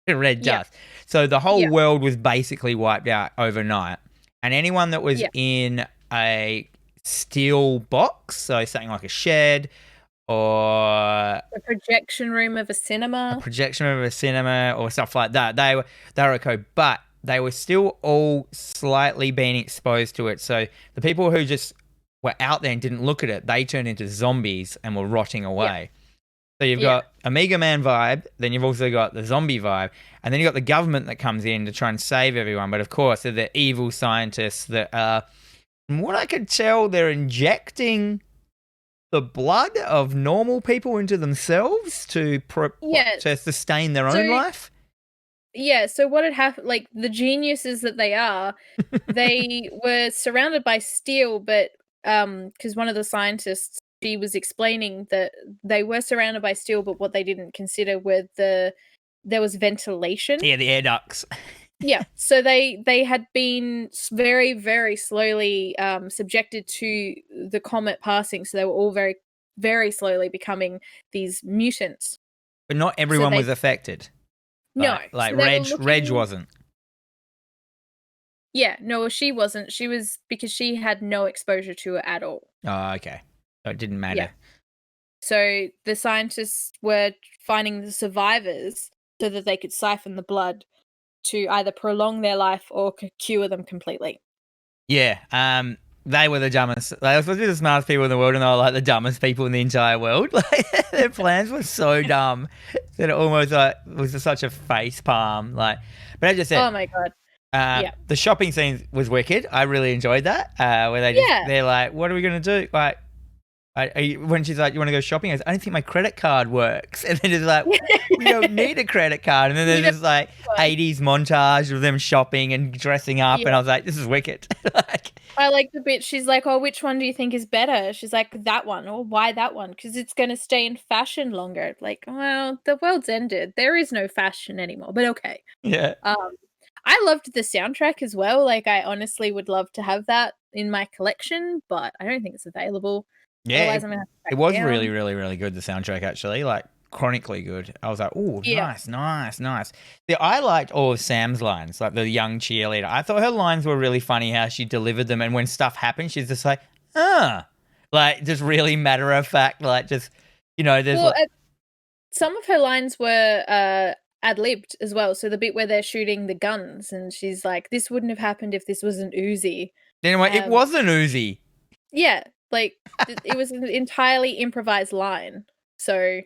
red dust. So the whole world was basically wiped out overnight. And anyone that was in a steel box, so something like a shed or a projection room of a cinema or stuff like that, they were okay. But they were still all slightly being exposed to it. So the people who just were out there and didn't look at it, they turned into zombies and were rotting away. So you've got a Mega Man vibe, then you've also got the zombie vibe, and then you've got the government that comes in to try and save everyone. But of course, they're the evil scientists that are, from what I could tell, they're injecting the blood of normal people into themselves to sustain their own life. Yeah, so what had happened, like the geniuses that they are, they were surrounded by steel, but because one of the scientists, she was explaining that they were surrounded by steel, but what they didn't consider were there was ventilation. Yeah, the air ducts. Yeah, so they had been very, very slowly subjected to the comet passing, so they were all very, very slowly becoming these mutants. But not everyone was affected. No. Like Reg wasn't. Yeah, no, she wasn't. She was because she had no exposure to it at all. Oh, okay. So it didn't matter. Yeah. So the scientists were finding the survivors so that they could siphon the blood to either prolong their life or cure them completely. Yeah. They were the dumbest. They were supposed to be the smartest people in the world, and they were like the dumbest people in the entire world. Like their plans were so dumb that it almost was just such a face palm. Like, but as I said, oh my god. The shopping scene was wicked. I really enjoyed that. Where they're like, "What are we gonna do?" Like, when she's like, "You want to go shopping?" I don't think my credit card works. And then it's like, "We don't need a credit card." And then there's this like 80s montage of them shopping and dressing up, and I was like, "This is wicked." I like the bit. She's like, "Oh, which one do you think is better?" She's like, "That one." Or why that one? Because it's going to stay in fashion longer. Like, well, the world's ended. There is no fashion anymore. But okay. Yeah. I loved the soundtrack as well. Like, I honestly would love to have that in my collection, but I don't think it's available. Yeah, it was really, really, really good. The soundtrack actually, like chronically good. I was like, "Oh, nice." See, I liked all of Sam's lines, like the young cheerleader. I thought her lines were really funny how she delivered them, and when stuff happened, she's just like, like just really matter of fact, like just there's some of her lines were ad-libbed as well. So the bit where they're shooting the guns, and she's like, "This wouldn't have happened if this was an Uzi." Anyway, it was an Uzi. Yeah. Like, it was an entirely improvised line. So,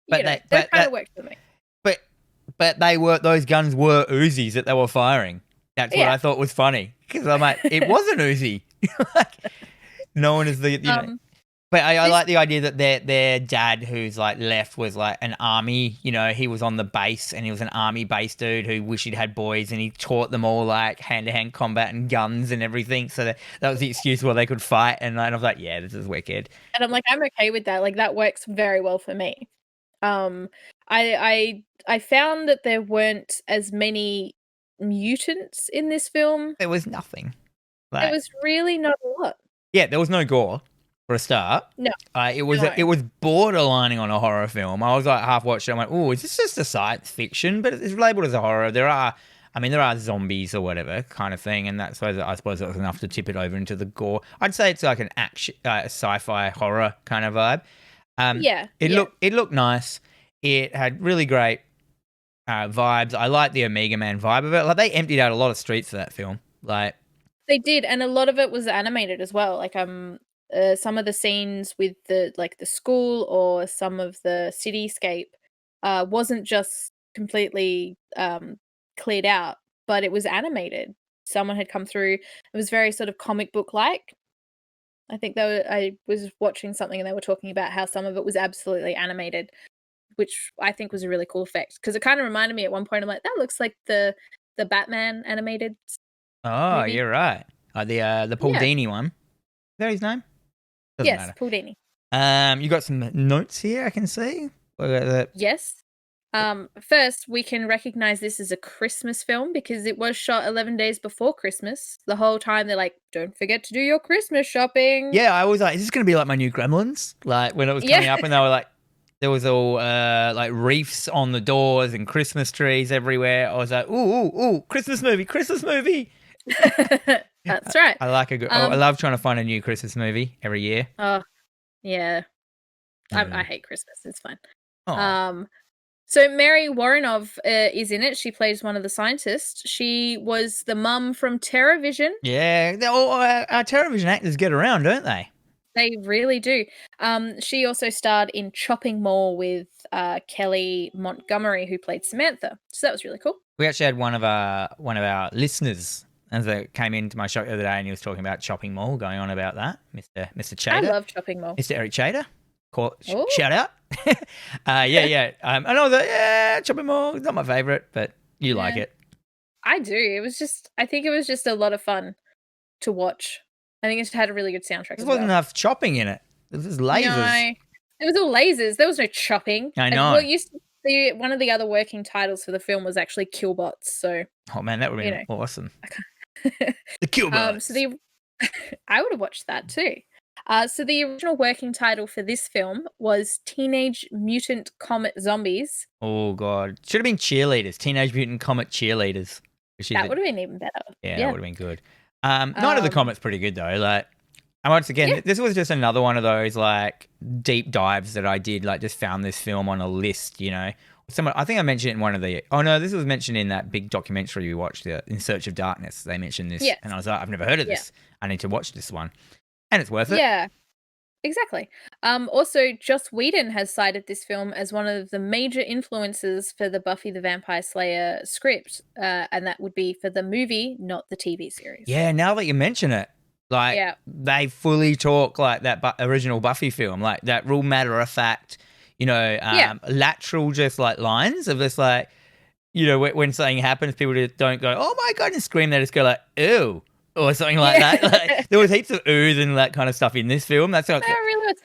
that kind of worked for me. But those guns were Uzis that they were firing. That's what I thought was funny. Because I'm like, it was an Uzi. Like, no one is But I like the idea that their dad, who's like left, was like an army. You know, he was on the base and he was an army base dude who wished he'd had boys, and he taught them all like hand-to-hand combat and guns and everything. So that was the excuse where they could fight. And I was like, yeah, this is wicked. And I'm like, I'm okay with that. Like that works very well for me. I found that there weren't as many mutants in this film. There was nothing. There was really not a lot. Yeah, there was no gore. For a start, no, it was borderlining on a horror film. I was like half watched it. I'm like, oh, is this just a science fiction? But it's labeled as a horror. There are zombies or whatever kind of thing, and that's why I suppose it was enough to tip it over into the gore. I'd say it's like an action, sci-fi horror kind of vibe. It looked nice. It had really great vibes. I like the Omega Man vibe of it. Like they emptied out a lot of streets for that film. Like they did, and a lot of it was animated as well. Like some of the scenes with the school or some of the cityscape wasn't just completely cleared out, but it was animated. Someone had come through. It was very sort of comic book like. I think I was watching something and they were talking about how some of it was absolutely animated, which I think was a really cool effect because it kind of reminded me at one point. I'm like, that looks like the Batman animated. Oh, movie. You're right. The Paul Dini one. Is that his name? Doesn't matter. Paul Dini. You got some notes here I can see? Yes. First, we can recognize this as a Christmas film because it was shot 11 days before Christmas. The whole time they're like, don't forget to do your Christmas shopping. Yeah, I was like, is this going to be like my new Gremlins? Like when it was coming up and they were like, there was all like reefs on the doors and Christmas trees everywhere. I was like, ooh, Christmas movie. That's right. I like I love trying to find a new Christmas movie every year. Oh, yeah. I hate Christmas. It's fine. Oh. So Mary Woronov is in it. She plays one of the scientists. She was the mum from TerrorVision. Yeah, our TerrorVision actors get around, don't they? They really do. She also starred in Chopping Mall with Kelly Montgomery, who played Samantha. So that was really cool. We actually had one of our listeners as they came into my shop the other day, and he was talking about Chopping Mall, going on about that, Mr. Chater. I love Chopping Mall. Mr. Eric Chater. Shout out. And I was like, Chopping Mall, not my favourite, but you like it. I do. I think it was just a lot of fun to watch. I think it had a really good soundtrack. There wasn't enough chopping in it. It was just lasers. No, it was all lasers. There was no chopping. I know. Well, used to be one of the other working titles for the film was actually Killbots. So. Oh man, that would have been awesome. The Killbots. I would have watched that too. So the original working title for this film was Teenage Mutant Comet Zombies. Oh god, should have been Cheerleaders. Teenage Mutant Comet Cheerleaders. That would have been even better. Yeah, that would have been good. Night of the Comet's pretty good though. Like, and once again, this was just another one of those like deep dives that I did. Like, just found this film on a list. You know, I think I mentioned it in one of the. Oh no, this was mentioned in that big documentary we watched, In Search of Darkness. They mentioned this, and I was like, I've never heard of this. I need to watch this one, and it's worth it. Yeah, exactly. Also, Joss Whedon has cited this film as one of the major influences for the Buffy the Vampire Slayer script, and that would be for the movie, not the TV series. Yeah, now that you mention it, like they fully talk like that original Buffy film, like that real matter of fact, lateral just like lines of this like, when something happens, people just don't go, oh my God, and scream. They just go like, ew. Or something like that. Like, there was heaps of oohs and that kind of stuff in this film. That's not. Really was.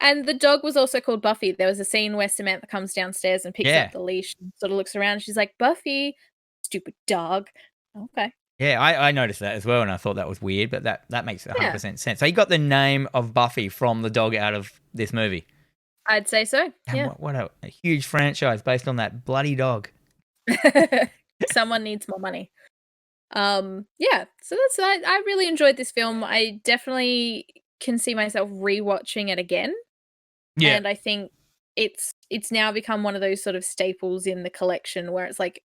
And the dog was also called Buffy. There was a scene where Samantha comes downstairs and picks up the leash and sort of looks around. And she's like, Buffy, stupid dog. Okay. Yeah, I noticed that as well, and I thought that was weird, but that makes 100% sense. So you got the name of Buffy from the dog out of this movie. I'd say so. And what a huge franchise based on that bloody dog. Someone needs more money. So I really enjoyed this film. I definitely can see myself rewatching it again. Yeah. And I think it's now become one of those sort of staples in the collection where it's like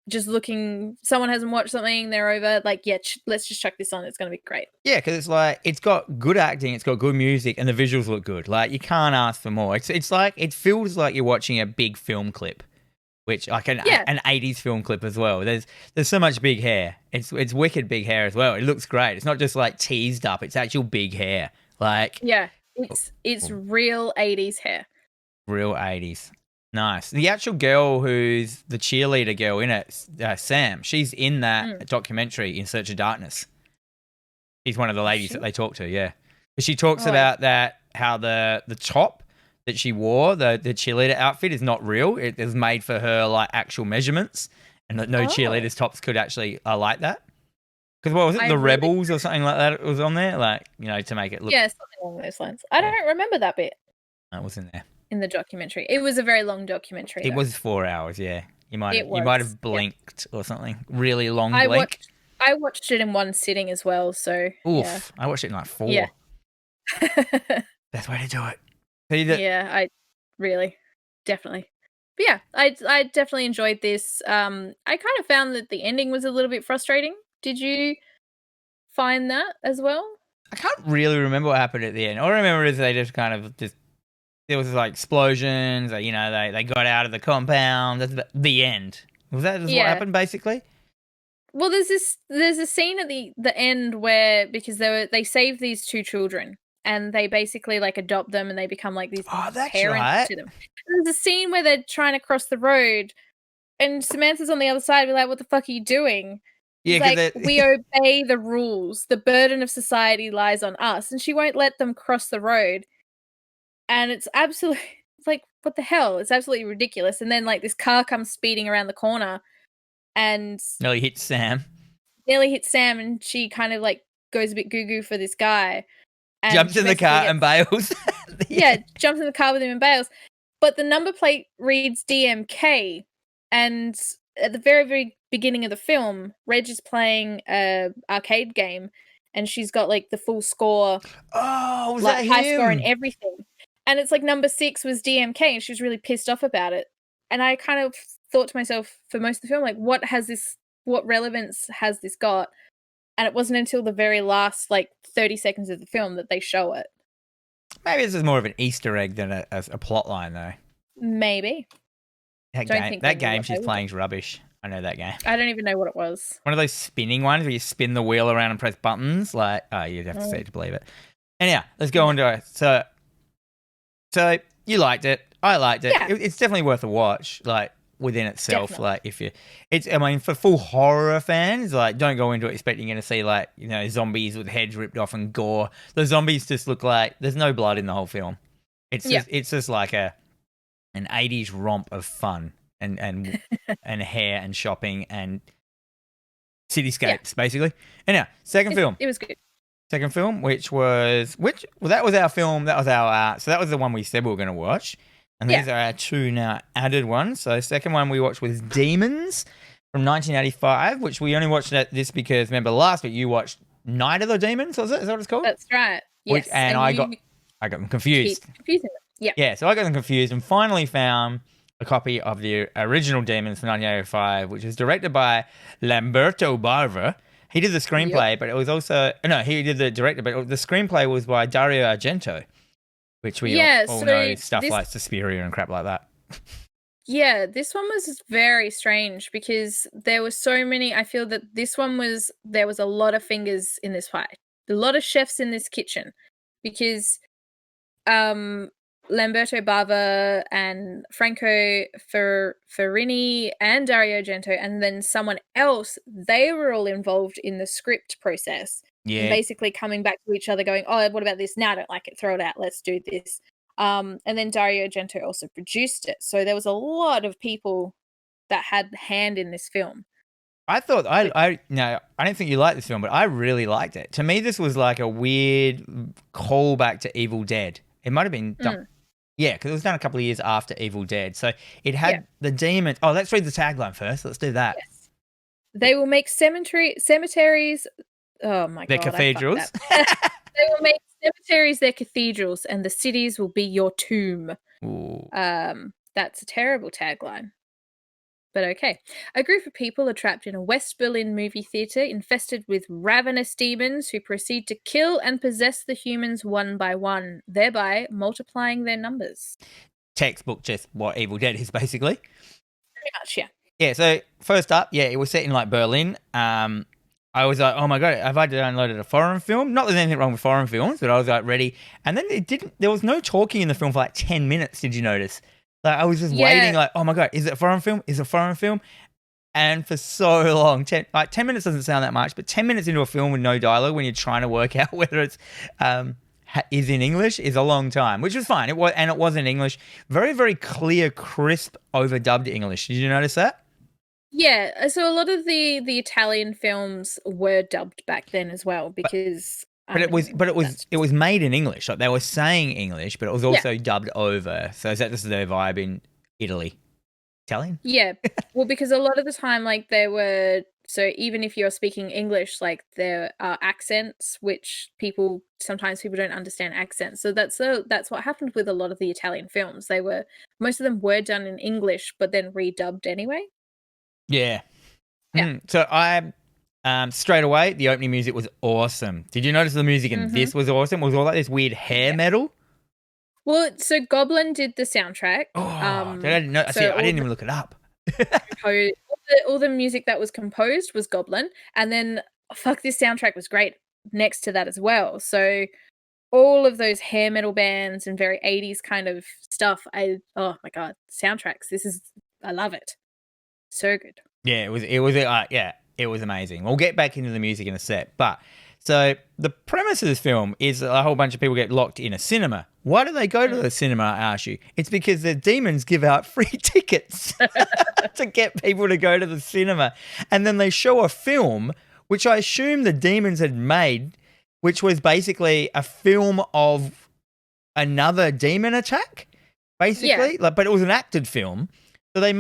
just looking, someone hasn't watched something, they're over, like, let's just chuck this on. It's going to be great. Yeah, because it's like, it's got good acting, it's got good music, and the visuals look good. Like, you can't ask for more. It's like, it feels like you're watching a big film clip. Which like an 80s film clip as well. There's so much big hair. It's wicked big hair as well. It looks great. It's not just like teased up. It's actual big hair. Like It's real 80s hair. Real 80s. Nice. The actual girl who's the cheerleader girl in it, Sam, she's in that documentary, In Search of Darkness. She's one of the ladies that they talk to, yeah. But she talks about that, how the top that she wore, the cheerleader outfit, is not real. It is made for her, like, actual measurements, and that no cheerleaders' tops could actually like that. Because what was it, Rebels or something like that was on there? Like, you know, to make it look... Yeah, something along those lines. I don't remember that bit. That was in there. In the documentary. It was a very long documentary. It was 4 hours, yeah. You might have blinked or something. Really long blink. I watched it in one sitting as well, so... Oof. Yeah. I watched it in like 4. Yeah. Best way to do it. Definitely. But yeah, I definitely enjoyed this. I kind of found that the ending was a little bit frustrating. Did you find that as well? I can't really remember what happened at the end. All I remember is they just kind of there was like explosions. You know, they got out of the compound. That's the end. Was that just what happened basically? Well, there's a scene at the end where, because they save these 2 children and they basically like adopt them and they become like these parents to them. And there's a scene where they're trying to cross the road and Samantha's on the other side. We're like, what the fuck are you doing? Yeah, like, we obey the rules. The burden of society lies on us, and she won't let them cross the road. And it's absolutely, it's like, what the hell? It's absolutely ridiculous. And then like this car comes speeding around the corner and nearly hits Sam, and she kind of like goes a bit goo-goo for this guy. And jumps in the car and bails. Jumps in the car with him and bails. But the number plate reads DMK, and at the very, very beginning of the film, Reg is playing a arcade game, and she's got like the full score. Oh, was like that high him? Score and everything. And it's like number 6 was DMK, and she was really pissed off about it. And I kind of thought to myself for most of the film, like, what relevance has this got? And it wasn't until the very last like 30 seconds of the film that they show it. Maybe this is more of an Easter egg than a plot line, though. Maybe. That game she's playing is rubbish. I know that game. I don't even know what it was. One of those spinning ones where you spin the wheel around and press buttons. Like, you'd have to see it to believe it. Anyhow, let's go on to it. So you liked it. I liked it. Yeah. It's definitely worth a watch. Like, within itself, definitely. Like for full horror fans, like, don't go into it expecting you're going to see like, you know, zombies with heads ripped off and gore. The zombies just look like there's no blood in the whole film. It's just like an 80s romp of fun and and hair and shopping and cityscapes, basically. Anyhow, second film. It was good. Second film, that was our film. That was our so that was the one we said we were going to watch. And these are our 2 now added ones. So second one we watched was Demons from 1985, which we only watched this because, remember, last week you watched Night of the Demons, was it? Is that what it's called? That's right. Yes. I got them confused. Confusing them. Yeah. Yeah, so I got them confused and finally found a copy of the original Demons from 1985, which was directed by Lamberto Bava. He did the screenplay, but it was also... No, he did the director, but the screenplay was by Dario Argento, which we all know stuff like Suspiria and crap like that. Yeah, this one was very strange because there were so many... I feel that this one was... There was a lot of fingers in this pie. A lot of chefs in this kitchen because Lamberto Bava and Franco Ferrini and Dario Argento and then someone else, they were all involved in the script process. Yeah. And basically coming back to each other going, oh, what about this? No, I don't like it. Throw it out. Let's do this. And then Dario Argento also produced it. So there was a lot of people that had hand in this film. I thought, I don't think you liked this film, but I really liked it. To me, this was like a weird callback to Evil Dead. It might have been done. Yeah, because it was done a couple of years after Evil Dead. So it had the demons. Oh, let's read the tagline first. Let's do that. Yes. They will make cemeteries. Oh my God. Their cathedrals. They will make cemeteries their cathedrals and the cities will be your tomb. Ooh. That's a terrible tagline. But okay. A group of people are trapped in a West Berlin movie theatre infested with ravenous demons who proceed to kill and possess the humans one by one, thereby multiplying their numbers. Textbook just what Evil Dead is, basically. Pretty much, yeah. Yeah, so first up, it was set in like Berlin. I I was like, oh my God, have I downloaded a foreign film? Not that there's anything wrong with foreign films, but I was like ready. And then there was no talking in the film for like 10 minutes, did you notice? Like I was just waiting like, oh my God, is it a foreign film? Is it a foreign film? And for so long, 10 minutes doesn't sound that much, but 10 minutes into a film with no dialogue when you're trying to work out whether it's is in English is a long time, which was fine. It was in English. Very, very clear, crisp, overdubbed English. Did you notice that? Yeah, so a lot of the Italian films were dubbed back then as well because it was made in English. Like they were saying English, but it was also dubbed over. So is that just their vibe in Italy? Italian? Yeah. Well, because a lot of the time like so even if you're speaking English, like there are accents which sometimes people don't understand accents. So that's what happened with a lot of the Italian films. Most of them were done in English but then redubbed anyway. Yeah. So I straight away, the opening music was awesome. Did you notice the music in this was awesome? It was all like this weird hair metal. Well, so Goblin did the soundtrack. I didn't know. I didn't even look it up. all the music that was composed was Goblin, and then this soundtrack was great next to that as well. So all of those hair metal bands and very 80s kind of stuff. Oh my God, soundtracks. I love it. So good. Yeah, it was amazing. We'll get back into the music in a sec, but so the premise of this film is a whole bunch of people get locked in a cinema. Why do they go to the cinema, I ask you? It's because the demons give out free tickets to get people to go to the cinema. And then they show a film, which I assume the demons had made, which was basically a film of another demon attack, basically. Yeah. But it was an acted film. So they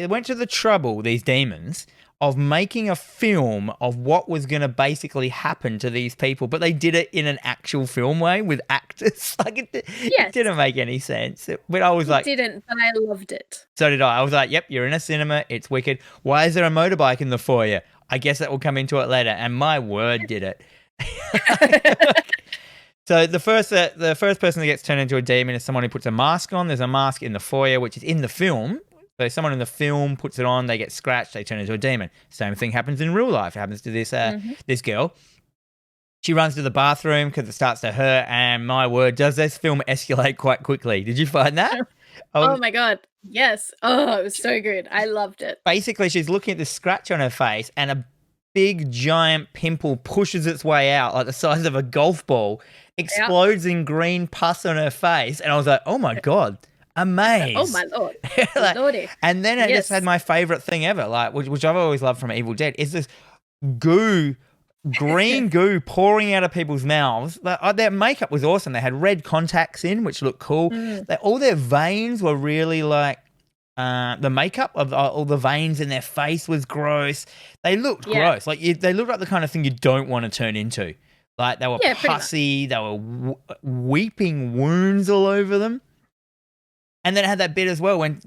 went to the trouble, these demons, of making a film of what was going to basically happen to these people, but they did it in an actual film way with actors. Like it didn't make any sense. But I was like, it didn't, but I loved it. So did I. I was like, yep, you're in a cinema. It's wicked. Why is there a motorbike in the foyer? I guess that will come into it later. And my word, did it. So the first person that gets turned into a demon is someone who puts a mask on. There's a mask in the foyer, which is in the film. So someone in the film puts it on, they get scratched, they turn into a demon. Same thing happens in real life. It happens to this girl. She runs to the bathroom because it starts to hurt, and my word, does this film escalate quite quickly. Did you find that? Oh my God. Yes. Oh, it was so good. I loved it. Basically, she's looking at the scratch on her face, and a big giant pimple pushes its way out like the size of a golf ball, explodes in green pus on her face, and I was like, oh my God. Amazed. Oh my Lord. Lordy. And then it just had my favorite thing ever, like which I've always loved from Evil Dead, is this green goo pouring out of people's mouths. Their makeup was awesome. They had red contacts in, which looked cool. All their veins were really like the makeup of all the veins in their face was gross. They looked gross. Like they looked like the kind of thing you don't want to turn into. Like they were pussy. They were weeping wounds all over them. And then it had that bit as well when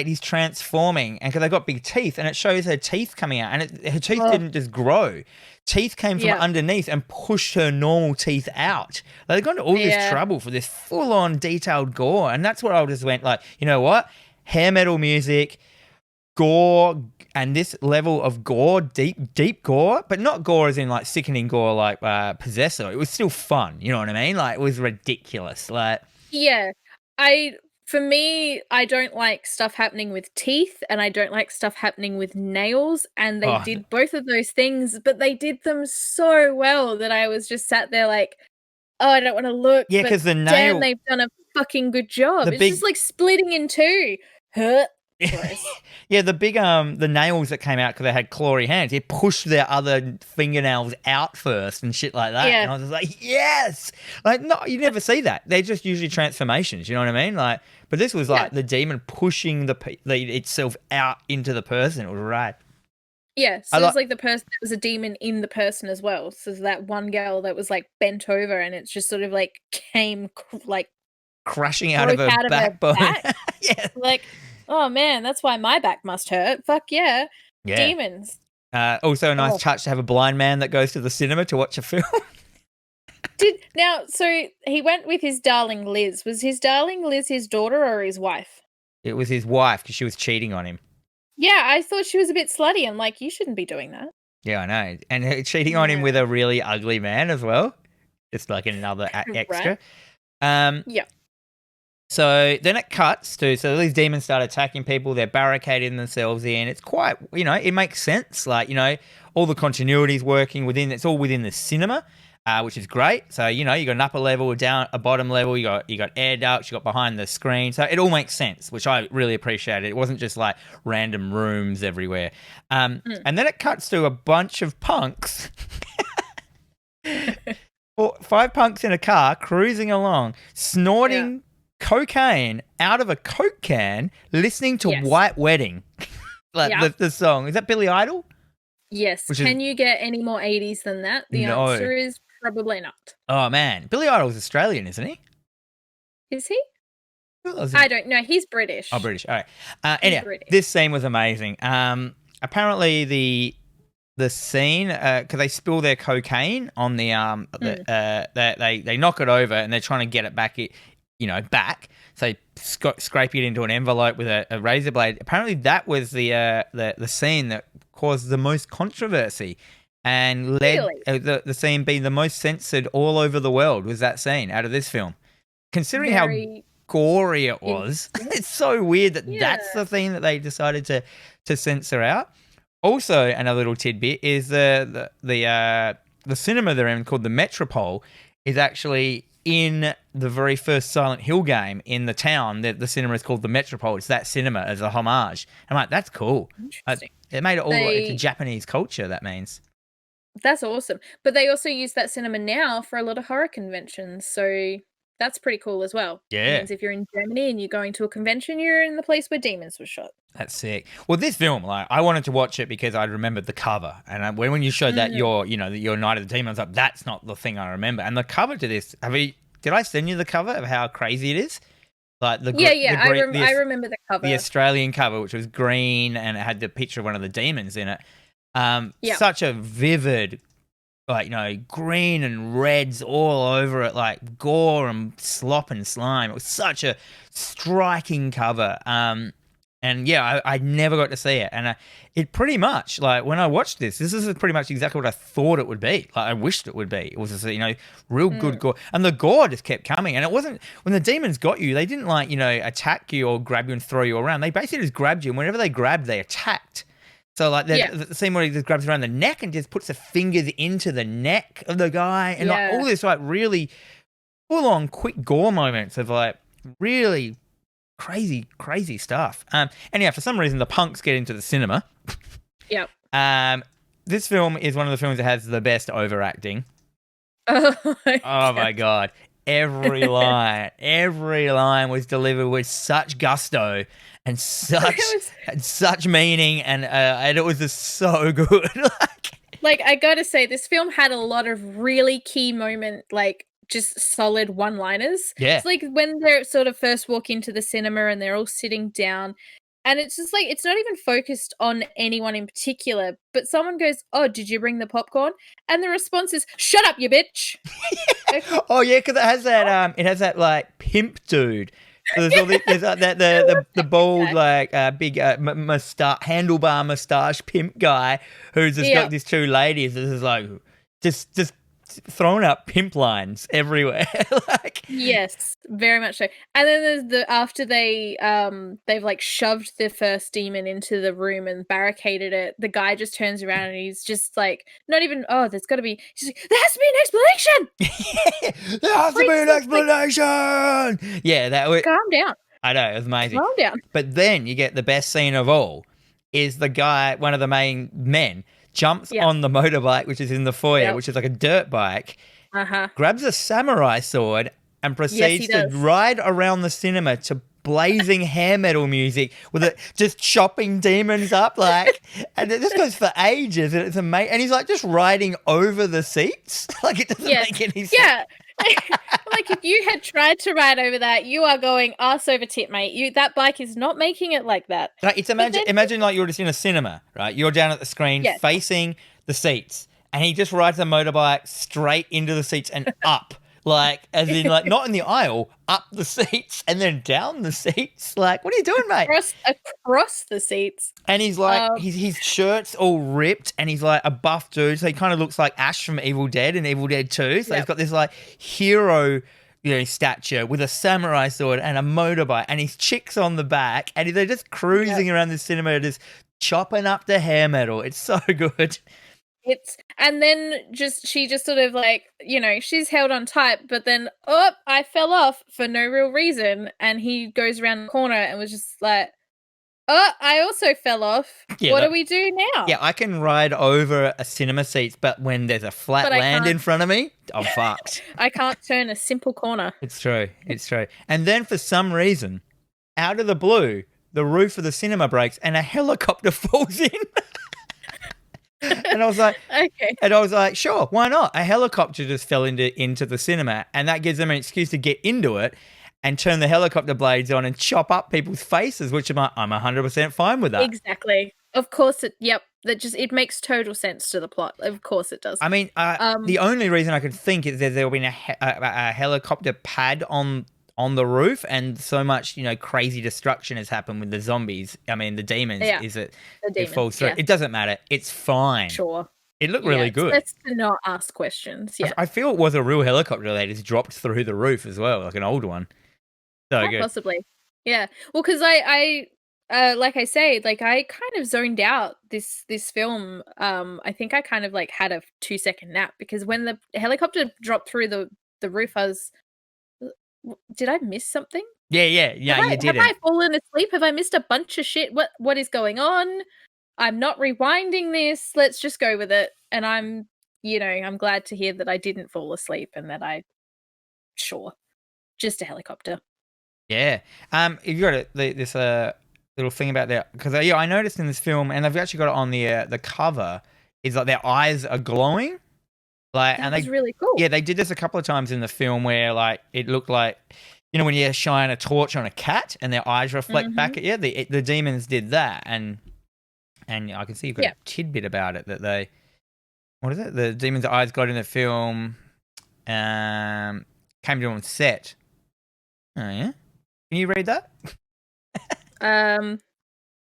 he's transforming, and because they got big teeth, and it shows her teeth coming out, and her teeth didn't just grow; teeth came from underneath and pushed her normal teeth out. Like, they've gone to all this trouble for this full-on detailed gore, and that's what I just went like, you know what? Hair metal music, gore, and this level of gore, deep gore, but not gore as in like sickening gore like Possessor. It was still fun, you know what I mean? Like, it was ridiculous. Like, For me, I don't like stuff happening with teeth, and I don't like stuff happening with nails, and they did both of those things, but they did them so well that I was just sat there like, oh, I don't want to look. Yeah, because the nail... Damn, they've done a fucking good job. It's just like splitting in two. Yeah, the nails that came out because they had clawy hands, it pushed their other fingernails out first and shit like that. And I was just like, yes! Like, no, you never see that. They're just usually transformations, you know what I mean? Like, but this was like the demon pushing itself out into the person. It was right. Yeah, so it's like the person, there was a demon in the person as well. So that one girl that was like bent over, and it's just sort of like came like crushing out of her backbone. Yeah. Like, oh man, that's why my back must hurt. Fuck yeah. Demons. Also a nice touch to have a blind man that goes to the cinema to watch a film. So he went with his darling Liz. Was his darling Liz his daughter or his wife? It was his wife because she was cheating on him. Yeah, I thought she was a bit slutty. I'm like, you shouldn't be doing that. Yeah, I know. And her cheating on him with a really ugly man as well. Just like another extra. Yeah. So then it cuts to, so these demons start attacking people. They're barricading themselves in. It's quite, it makes sense. Like, all the continuity's working within, it's all within the cinema, which is great. So, you got an upper level, a bottom level, you got air ducts, you got behind the screen. So it all makes sense, which I really appreciated. It wasn't just like random rooms everywhere. And then it cuts to a bunch of punks. 5 punks in a car cruising along, snorting cocaine out of a Coke can, listening to White Wedding. The song. Is that Billy Idol? Yes. Can you get any more 80s than that? The answer is probably not. Oh, man. Billy Idol's Australian, isn't he? Is he? I don't know. He's British. Oh, British. All right. Anyway, this scene was amazing. Apparently, the scene, because they spill their cocaine on the they knock it over and they're trying to get it back, back. So they scrape it into an envelope with a razor blade. Apparently, that was the scene that caused the most controversy and led the scene being the most censored all over the world. Was that scene out of this film? Considering how gory it was, it's so weird that that's the thing that they decided to censor out. Also, another little tidbit is the cinema they're in, called the Metropole, is actually in the very first Silent Hill game in the town. The cinema is called the Metropole. It's that cinema as a homage. I'm like, that's cool. It made it all into Japanese culture, that means. That's awesome. But they also use that cinema now for a lot of horror conventions, so that's pretty cool as well. Yeah. It means if you're in Germany and you're going to a convention, you're in the place where Demons was shot. That's sick. Well, this film, I wanted to watch it because I remembered the cover, and when you showed that your Night of the Demons, I was like, that's not the thing I remember. And the cover to this, did I send you the cover of how crazy it is? Like I remember the cover. The Australian cover, which was green and it had the picture of one of the demons in it. Such a vivid, green and reds all over it, like gore and slop and slime. It was such a striking cover. I never got to see it. And it pretty much, when I watched this is pretty much exactly what I thought it would be. Like, I wished it would be. It was just, real good gore. And the gore just kept coming. And it wasn't, when the demons got you, they didn't, attack you or grab you and throw you around. They basically just grabbed you. And whenever they grabbed, they attacked. So, the scene where he just grabs around the neck and just puts the fingers into the neck of the guy. And, all this, really full-on quick gore moments of, really crazy stuff. Anyhow, for some reason, the punks get into the cinema. Yep. This film is one of the films that has the best overacting. Oh my God. Every line was delivered with such gusto and such meaning, and it was just so good. I gotta say, this film had a lot of really key moment, just solid one-liners. Yeah. It's when they're sort of first walk into the cinema and they're all sitting down, and it's just it's not even focused on anyone in particular, but someone goes, "Oh, did you bring the popcorn?" And the response is, "Shut up, you bitch." Oh yeah, because it has that pimp dude. So there's all the bald big handlebar mustache pimp guy who's just got these two ladies. This is just throwing up pimp lines everywhere. Yes, very much so. And then there's after they've shoved the first demon into the room and barricaded it, the guy just turns around and he's just not even, there's got to be, he's like, there has to be an explanation. There has to be an explanation. Calm down. I know, it was amazing. Calm down. But then you get the best scene of all is the guy, one of the main men, jumps on the motorbike, which is in the foyer, which is like a dirt bike, grabs a samurai sword and proceeds to ride around the cinema to blazing hair metal music with it just chopping demons up, and it just goes for ages, and it's amazing. And he's just riding over the seats. It doesn't make any sense. Yeah. If you had tried to ride over that, you are going ass over tit, mate. That bike is not making it like that. It's imagine you're just in a cinema, right? You're down at the screen facing the seats, and he just rides a motorbike straight into the seats and up. like as in like not in the aisle, up the seats and then down the seats. Like, what are you doing, mate? Across the seats. And he's like, his shirt's all ripped, and he's like a buff dude, so he kind of looks like Ash from Evil Dead and Evil Dead 2. So he's got this like hero, stature with a samurai sword and a motorbike, and his chick's on the back, and they're just cruising around the cinema, just chopping up the hair metal. It's so good. And then she just sort of like, she's held on tight, but then I fell off for no real reason, and he goes around the corner and was just like, I also fell off. What do we do now? Yeah, I can ride over a cinema seat, but when there's a flat land in front of me, I'm fucked. I can't turn a simple corner. It's true. And then for some reason, out of the blue, the roof of the cinema breaks and a helicopter falls in. And I was like, okay. And I was like, sure, why not? A helicopter just fell into the cinema, and that gives them an excuse to get into it and turn the helicopter blades on and chop up people's faces, which I'm 100% fine with that. Exactly. Of course it makes total sense to the plot. Of course it does. I mean, the only reason I could think is that there would have been a helicopter pad on the roof, and so much, crazy destruction has happened with the zombies. I mean, the demons, is it falls through. Yeah. It doesn't matter. It's fine. Sure. It looked really good. Let's not ask questions. Yeah. I feel it was a real helicopter that just dropped through the roof as well, like an old one. So good. Possibly. Yeah. Well, because I like I say, like I kind of zoned out this film. I think I kind of like had a 2-second nap, because when the helicopter dropped through the roof, I was, did I miss something? Yeah, you did. Have I fallen asleep? Have I missed a bunch of shit? What is going on? I'm not rewinding this. Let's just go with it. And I'm glad to hear that I didn't fall asleep, and that just a helicopter. Yeah. You've got this little thing about that, because I noticed in this film, and they've actually got it on the cover, is like their eyes are glowing. Like, that was really cool. Yeah, they did this a couple of times in the film where like it looked like, when you shine a torch on a cat and their eyes reflect back at you. The demons did that, and I can see you've got a tidbit about it that they, what is it? The demons' eyes got in the film, came to on set. Oh yeah, can you read that?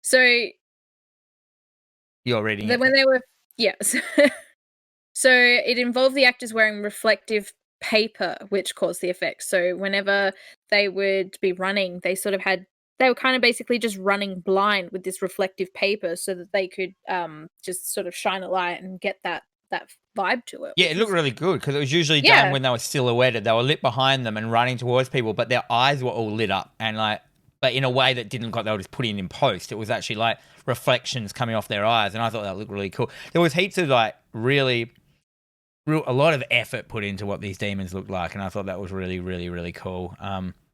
So you're reading it. When they were So it involved the actors wearing reflective paper, which caused the effect. So whenever they would be running, they were kind of basically just running blind with this reflective paper, so that they could just sort of shine a light and get that vibe to it. Yeah, it looked really good, because it was usually done when they were silhouetted. They were lit behind them and running towards people, but their eyes were all lit up, and but in a way that didn't look like they were just putting in post. It was actually like reflections coming off their eyes, and I thought that looked really cool. There was heaps of like a lot of effort put into what these demons looked like, and I thought that was really, really, really cool.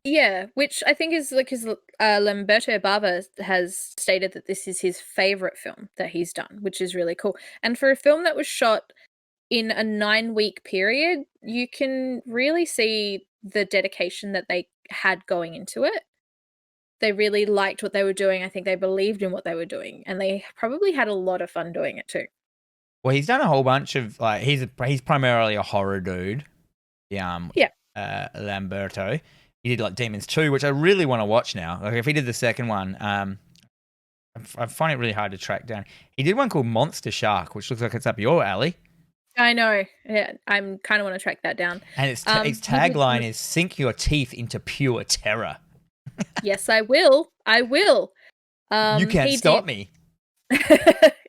Yeah, which I think is because Lamberto Bava has stated that this is his favorite film that he's done, which is really cool. And for a film that was shot in a 9-week period, you can really see the dedication that they had going into it. They really liked what they were doing. I think they believed in what they were doing, and they probably had a lot of fun doing it too. Well, he's done a whole bunch of like he's primarily a horror dude. Lamberto. He did like Demons 2, which I really want to watch now. Like if he did the second one, I find it really hard to track down. He did one called Monster Shark, which looks like it's up your alley. I know. Yeah, I'm kind of want to track that down. And its tagline is "Sink your teeth into pure terror." Yes, I will. I will. You can't stop me.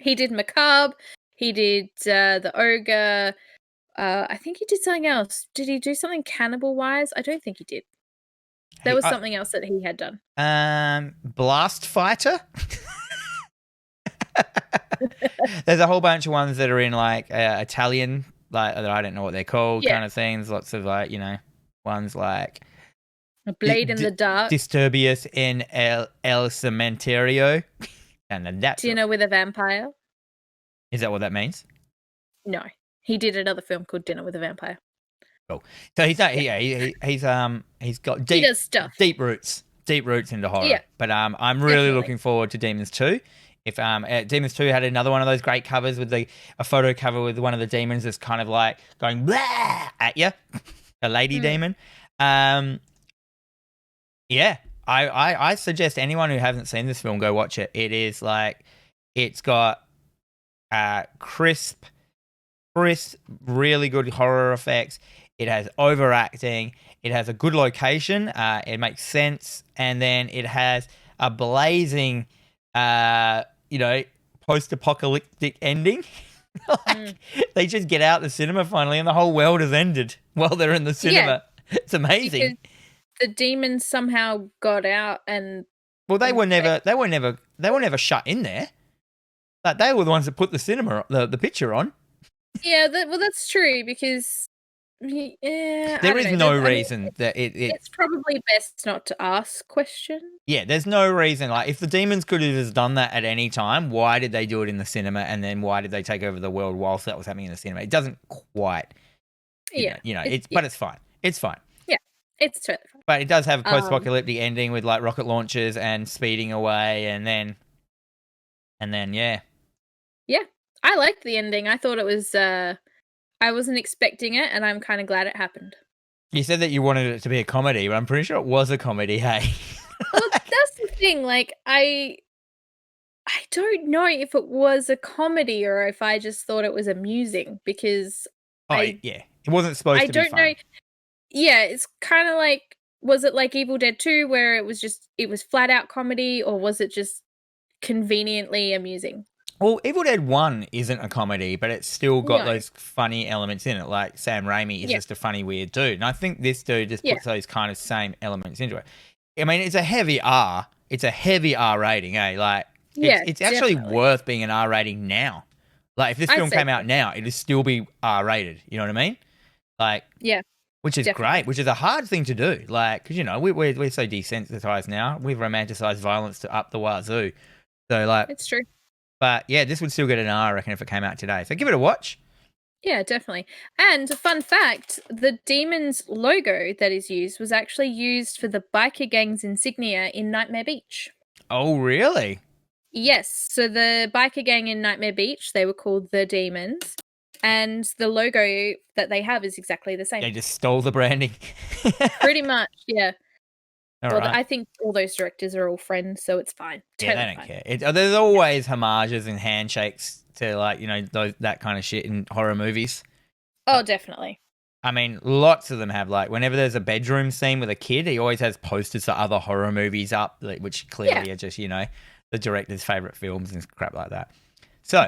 He did Macabre. He did the Ogre. I think he did something else. Did he do something cannibal-wise? I don't think he did. There was something else that he had done. Blast Fighter? There's a whole bunch of ones that are in like Italian, like that I don't know what they're called, kind of things. Lots of like, ones like A Blade in the Dark. Disturbius in El Cementerio. And that's Dinner with a Vampire. Is that what that means? No. He did another film called Dinner with a Vampire. Cool. So he's he's got deep roots into horror. Yeah. But I'm really looking forward to Demons 2. If Demons 2 had another one of those great covers with a photo cover with one of the demons that's kind of like going blah at you. a lady Mm. demon. Yeah, I suggest anyone who hasn't seen this film go watch it. It is like, it's got crisp, really good horror effects. It has overacting. It has a good location. It makes sense, and then it has a blazing, post-apocalyptic ending. They just get out the cinema finally, and the whole world has ended while they're in the cinema. Yeah, it's amazing. Because the demons somehow got out, and well, they were never shut in there. Like, they were the ones that put the cinema, the picture on. Yeah, that's true, because there is no reason that it's probably best not to ask questions. Yeah, there's no reason. Like, if the demons could have just done that at any time, why did they do it in the cinema? And then why did they take over the world whilst that was happening in the cinema? It doesn't quite. But it's fine. It's fine. Yeah, it's totally fine. But it does have a post-apocalyptic ending with like rocket launches and speeding away, and then yeah. Yeah, I liked the ending. I thought it was. I wasn't expecting it, and I'm kind of glad it happened. You said that you wanted it to be a comedy, but I'm pretty sure it was a comedy. Hey. Well, that's the thing. Like, I don't know if it was a comedy or if I just thought it was amusing, because it wasn't supposed to be fun. I don't know. Yeah, it's kind of like, was it like Evil Dead 2 where it was flat out comedy, or was it just conveniently amusing? Well, Evil Dead 1 isn't a comedy, but it's still got those funny elements in it. Like, Sam Raimi is just a funny, weird dude. And I think this dude just puts those kind of same elements into it. I mean, it's a heavy R. It's a heavy R rating, eh? Like, it's actually worth being an R rating now. Like, if this film came out now, it'd still be R rated. You know what I mean? Like, which is great, which is a hard thing to do. Like, because, we're so desensitized now. We've romanticized violence to up the wazoo. So, like, it's true. But yeah, this would still get an R, I reckon, if it came out today. So give it a watch. Yeah, definitely. And a fun fact, the Demon's logo that is used was actually used for the biker gang's insignia in Nightmare Beach. Oh, really? Yes. So the biker gang in Nightmare Beach, they were called the Demons. And the logo that they have is exactly the same. They just stole the branding. Pretty much, yeah. Right. I think all those directors are all friends, so it's fine. Yeah, they don't care. There's always homages and handshakes to, like, that kind of shit in horror movies. Oh, definitely. I mean, lots of them have, like, whenever there's a bedroom scene with a kid, he always has posters for other horror movies up, like, which clearly are just, the director's favourite films and crap like that. So,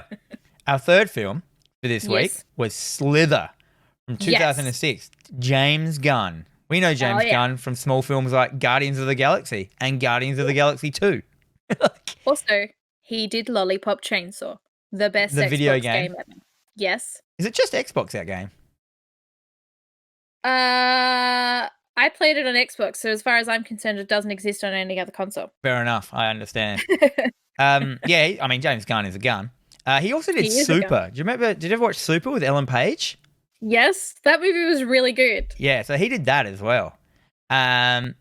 our third film for this week was Slither from 2006. James Gunn. We know James Gunn from small films like Guardians of the Galaxy and Guardians of the Galaxy 2. Also, he did Lollipop Chainsaw, the best Xbox video game ever. Yes. Is it just Xbox, that game? I played it on Xbox, so as far as I'm concerned, it doesn't exist on any other console. Fair enough. I understand. Yeah, I mean, James Gunn is a gun. He also did Super. Do you remember? Did you ever watch Super with Ellen Page? Yes, that movie was really good. Yeah, so he did that as well. Apparently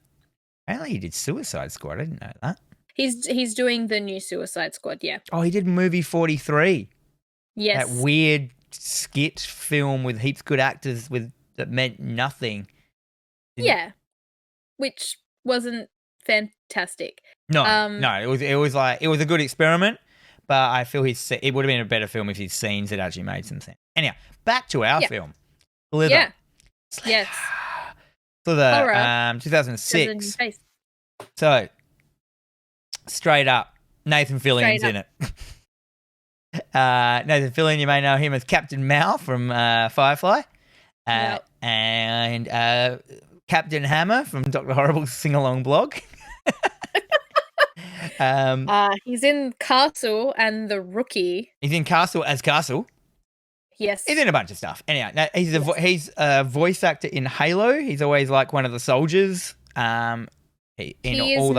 he did Suicide Squad. I didn't know that. He's doing the new Suicide Squad, yeah. Oh, he did Movie 43. Yes. That weird skit film with heaps good actors that meant nothing. Yeah. Which wasn't fantastic. No, it was a good experiment, but I feel it would have been a better film if his scenes had actually made some sense. Anyhow, back to our film. Slither. Yeah. Yes. Slither, 2006. So, straight up, Nathan Fillion's in it. Nathan Fillion, you may know him as Captain Mal from Firefly. And Captain Hammer from Dr. Horrible's sing-along blog. He's in Castle and The Rookie. He's in Castle as Castle. Yes. He's in a bunch of stuff. Anyhow, he's a voice actor in Halo. He's always like one of the soldiers in all the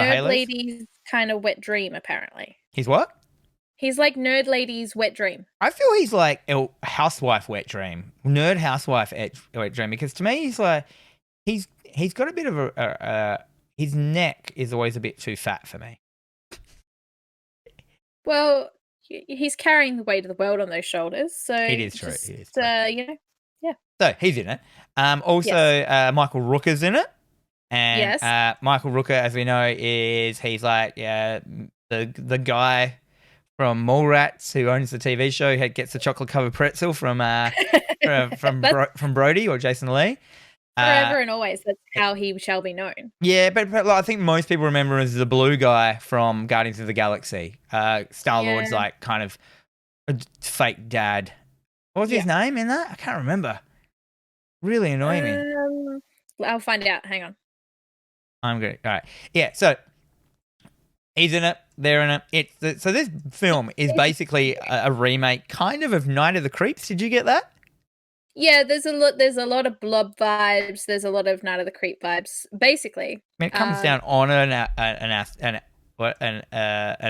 Nerd Halos. Lady's kind of wet dream, apparently. He's what? He's like Nerd Lady's wet dream. I feel he's like a housewife wet dream. Nerd housewife wet dream. Because to me, he's like, he's got a bit of his neck is always a bit too fat for me. Well, he's carrying the weight of the world on those shoulders, so it is true. Yeah. So he's in it. Also, Michael Rooker's in it. And Yes. Michael Rooker, as we know, he's like the guy from Mallrats who owns the TV show, gets the chocolate covered pretzel That's from Brody or Jason Lee. forever and always. That's how he shall be known. Yeah, but like, I think most people remember him as the blue guy from Guardians of the Galaxy. Star-Lord's like kind of a fake dad. What was his name in that? I can't remember. Really annoying me. I'll find out. Hang on. I'm good. All right. Yeah, so he's in it. They're in it. So this film is basically a remake kind of Night of the Creeps. Did you get that? Yeah, there's a lot of Blob vibes. There's a lot of Night of the Creep vibes. Basically, I mean, it comes down on a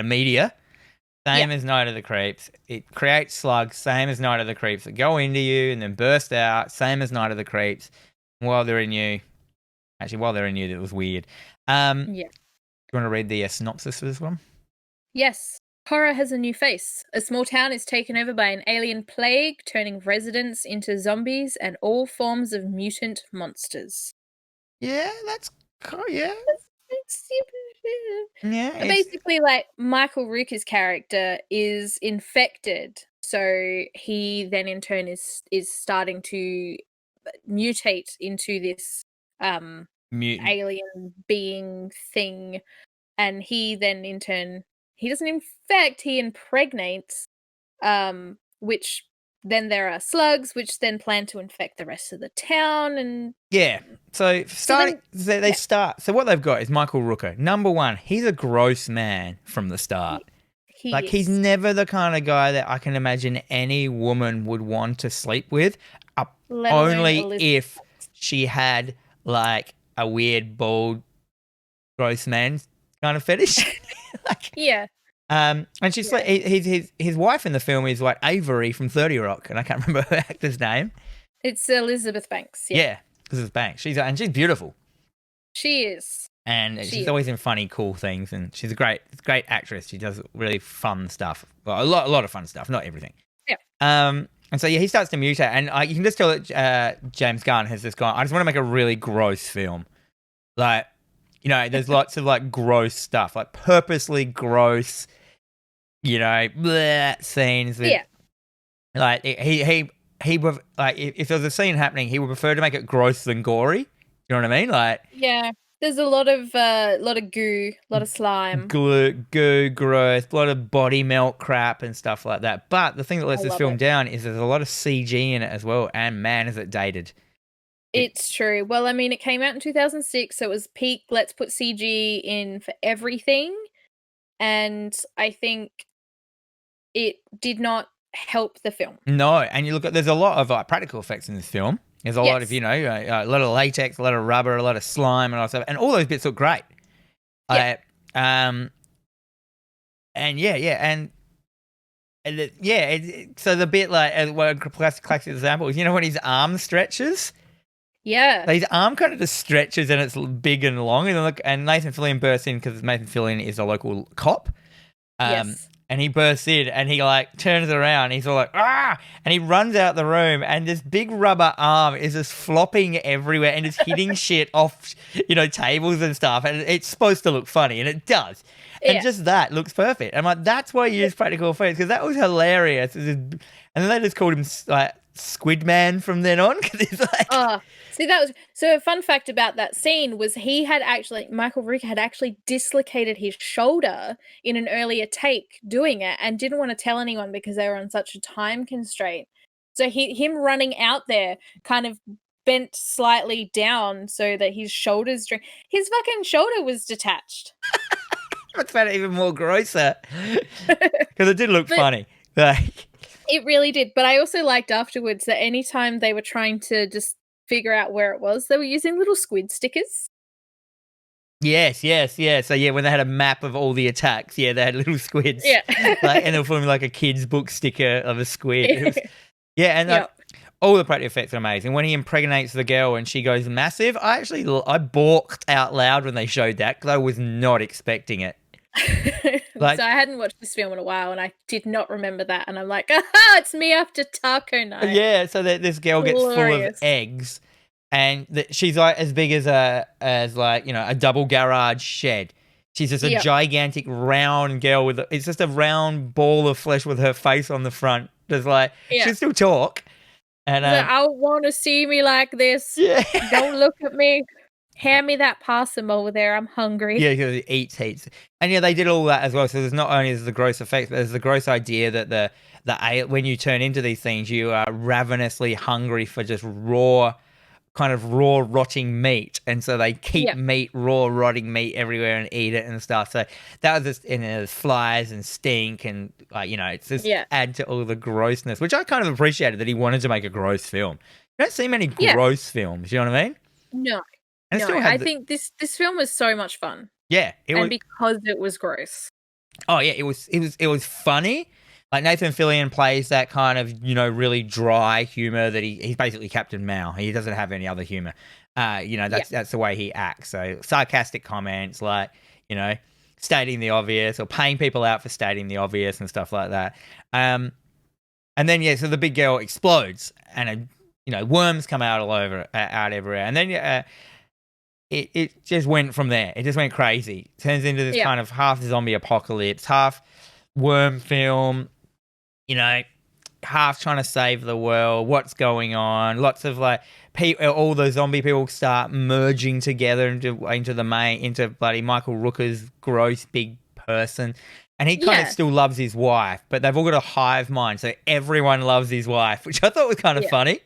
meteor, same as Night of the Creeps. It creates slugs, same as Night of the Creeps, that go into you and then burst out, same as Night of the Creeps. While they're in you, it was weird. Do you want to read the synopsis for this one? Yes. Horror has a new face. A small town is taken over by an alien plague, turning residents into zombies and all forms of mutant monsters. Yeah, that's cool. Yeah. Basically, like, Michael Rooker's character is infected, so he then in turn is starting to mutate into this alien being thing, and he then in turn, he doesn't infect, he impregnates, which then there are slugs, which then plan to infect the rest of the town. And so they start. So what they've got is Michael Rooker. Number one, he's a gross man from the start. He's never the kind of guy that I can imagine any woman would want to sleep with, only if she had like a weird, bald, gross man kind of fetish. And she's like, his wife in the film is like Avery from 30 Rock, and I can't remember her actor's name. It's Elizabeth Banks. Yeah, Elizabeth Banks. She's beautiful. She is. And she's always in funny, cool things, and she's a great actress. She does really fun stuff. Well, a lot of fun stuff, not everything. Yeah. And so he starts to mutate, and you can just tell that James Gunn has just gone, I just want to make a really gross film. Like, you know, there's lots of like gross stuff, like purposely gross, you know, scenes. With, like he would, like, if there was a scene happening, he would prefer to make it gross than gory. You know what I mean? Like, there's a lot of goo, a lot of slime, goo, growth, a lot of body melt crap and stuff like that. But the thing that lets this film down is there's a lot of CG in it as well, and man, is it dated. It's true. Well, I mean, it came out in 2006, so it was peak. Let's put CG in for everything, and I think it did not help the film. No, and you look at, there's a lot of practical effects in this film. There's a lot of, you know, a lot of latex, a lot of rubber, a lot of slime, and all that stuff, and all those bits look great. So the bit like, one classic example is, you know, when his arm stretches. Yeah. His arm kind of just stretches and it's big and long. And Nathan Fillion bursts in because Nathan Fillion is a local cop. And he bursts in and he like turns around. He's all like, ah! And he runs out the room and this big rubber arm is just flopping everywhere and just hitting shit off, you know, tables and stuff. And it's supposed to look funny, and it does. And just that looks perfect. I'm like, that's why you use practical effects, because that was hilarious. And then they just called him like Squid Man from then on, because he's like... See, that was so. A fun fact about that scene was Michael Rooker had actually dislocated his shoulder in an earlier take doing it, and didn't want to tell anyone because they were on such a time constraint. So him running out there kind of bent slightly down so that his his fucking shoulder was detached. That's made it even more grosser because it did look funny. Like, it really did. But I also liked afterwards that anytime they were trying to just figure out where it was, they were using little squid stickers. Yes. So when they had a map of all the attacks, they had little squids. Yeah. And they were forming like a kid's book sticker of a squid. All the practical effects are amazing. When he impregnates the girl and she goes massive, I balked out loud when they showed that because I was not expecting it. Like, So I hadn't watched this film in a while, and I did not remember that. And I'm like, aha, it's me after taco night. yeah, so that this girl gets full of Glorious. eggs, and she's like as big as like, you know, a double garage shed. She's just a Yep. gigantic round girl with it's just a round ball of flesh with her face on the front. Just like she Yeah. can still talk, and I don't want to see me like this. yeah, Don't look at me. Hand me that possum over there. I'm hungry. yeah, because it eats heaps, and yeah, they did all that as well. So there's not only is the gross effects, but there's the gross idea that when you turn into these things, you are ravenously hungry for just raw rotting meat, and so they keep raw rotting meat everywhere and eat it and stuff. So that was just, and there's flies and stink, and like, you know, it's just add to all the grossness, which I kind of appreciated that he wanted to make a gross film. You don't see many gross films, you know what I mean? No, And no. I think this film was so much fun. Yeah, because it was gross. Oh yeah, it was funny. Like Nathan Fillion plays that kind of, you know, really dry humor that he's basically Captain Mao. He doesn't have any other humor. You know, that's the way he acts. So sarcastic comments, like, you know, stating the obvious or paying people out for stating the obvious and stuff like that. And then so the big girl explodes, and you know, worms come out out everywhere, and then it just went from there. It just went crazy. Turns into this kind of half zombie apocalypse, half worm film. You know, half trying to save the world. What's going on? Lots of like all the zombie people start merging together into bloody Michael Rooker's gross big person, and he kind of still loves his wife, but they've all got a hive mind, so everyone loves his wife, which I thought was kind of funny.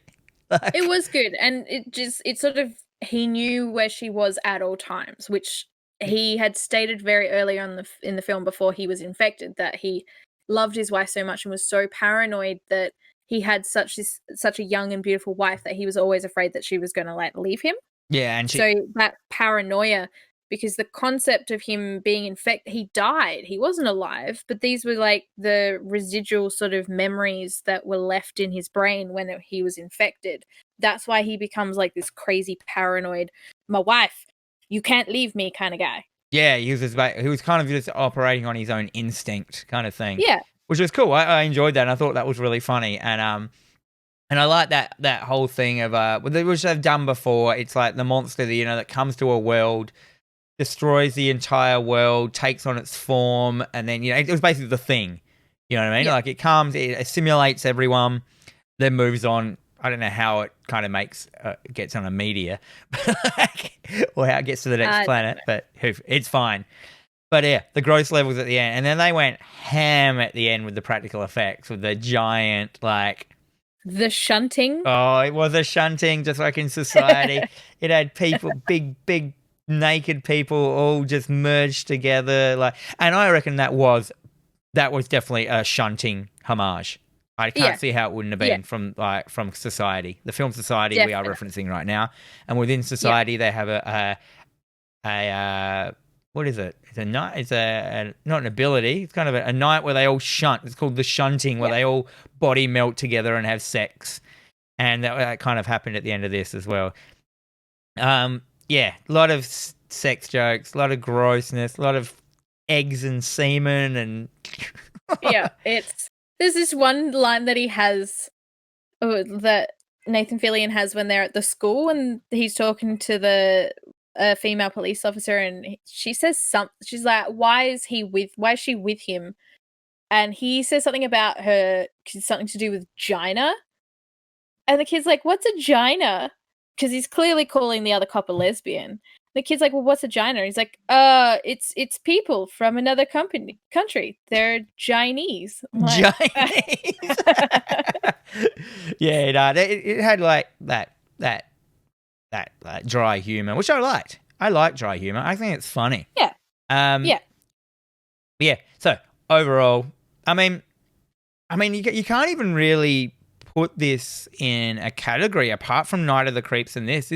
Like, it was good, and it sort of, he knew where she was at all times, which he had stated very early on in the film before he was infected, that he loved his wife so much and was so paranoid that he had such a young and beautiful wife that he was always afraid that she was going to like leave him. Yeah, and so that paranoia, because the concept of him being infected, he died, he wasn't alive, but these were like the residual sort of memories that were left in his brain when he was infected. That's why he becomes like this crazy paranoid, my wife, you can't leave me kind of guy. Yeah, he was kind of just operating on his own instinct kind of thing. Yeah. Which was cool. I enjoyed that, and I thought that was really funny. And I like that whole thing of which they've done before. It's like the monster that, you know, that comes to a world, destroys the entire world, takes on its form, and then, you know, it was basically The Thing. You know what I mean? Yeah. Like, it comes, it assimilates everyone, then moves on. I don't know how it kind of gets on a meteor, or how it gets to the next planet, but it's fine. But yeah, the gross levels at the end, and then they went ham at the end with the practical effects, with the giant, like, the shunting. Oh, it was a shunting, just like in Society. It had people, big naked people, all just merged together, like, and I reckon that was definitely a shunting homage. I can't see how it wouldn't have been from Society, the film Society. Definitely. We are referencing right now, and within Society they have a what is it? It's a night. It's a not an ability. It's kind of a night where they all shunt. It's called the shunting, where they all body melt together and have sex, and that kind of happened at the end of this as well. A lot of sex jokes, a lot of grossness, a lot of eggs and semen, and There's this one line that he has, that Nathan Fillion has when they're at the school, and he's talking to the female police officer, and she says something. She's like, why is she with him? And he says something about something to do with Gina. And the kid's like, what's a Gina? Because he's clearly calling the other cop a lesbian. The kid's like, well, what's a Gina? He's like, it's people from another country. They're Chinese. Like, Chinese. Yeah, it had like that dry humor, which I liked. I like dry humor. I think it's funny. Yeah. Yeah. So overall, I mean, you can't even really put this in a category apart from Night of the Creeps and this.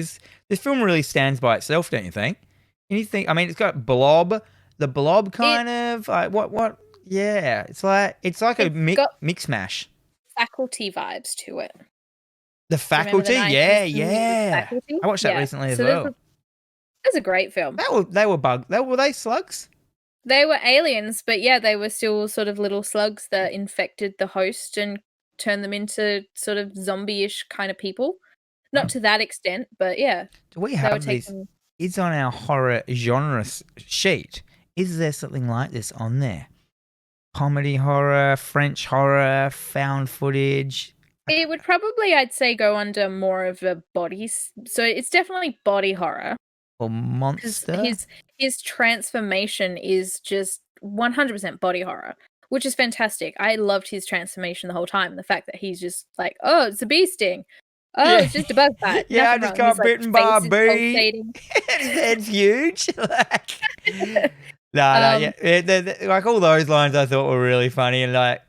This film really stands by itself, don't you think? And you think, I mean, it's got the Blob kind of what? Yeah, it's like a mix mash. Faculty vibes to it. The Faculty, yeah. Faculty? I watched that recently as well. That's a great film. Were they slugs? They were aliens, but yeah, they were still sort of little slugs that infected the host and turned them into sort of zombie-ish kind of people. Not to that extent, but yeah. Do we They were have this? taking It's on our horror genre sheet. Is there something like this on there? Comedy horror, French horror, found footage. It would probably, I'd say, go under more of a body. So it's definitely body horror. Or Because monster? his transformation is just 100% body horror, which is fantastic. I loved his transformation the whole time. The fact that he's just like, oh, it's a bee sting. Oh, it's just a bug bite. Yeah, I Nothing just wrong. His, got bitten by a face is bee. pulsating. It's huge. No, yeah. Like all those lines I thought were really funny and like,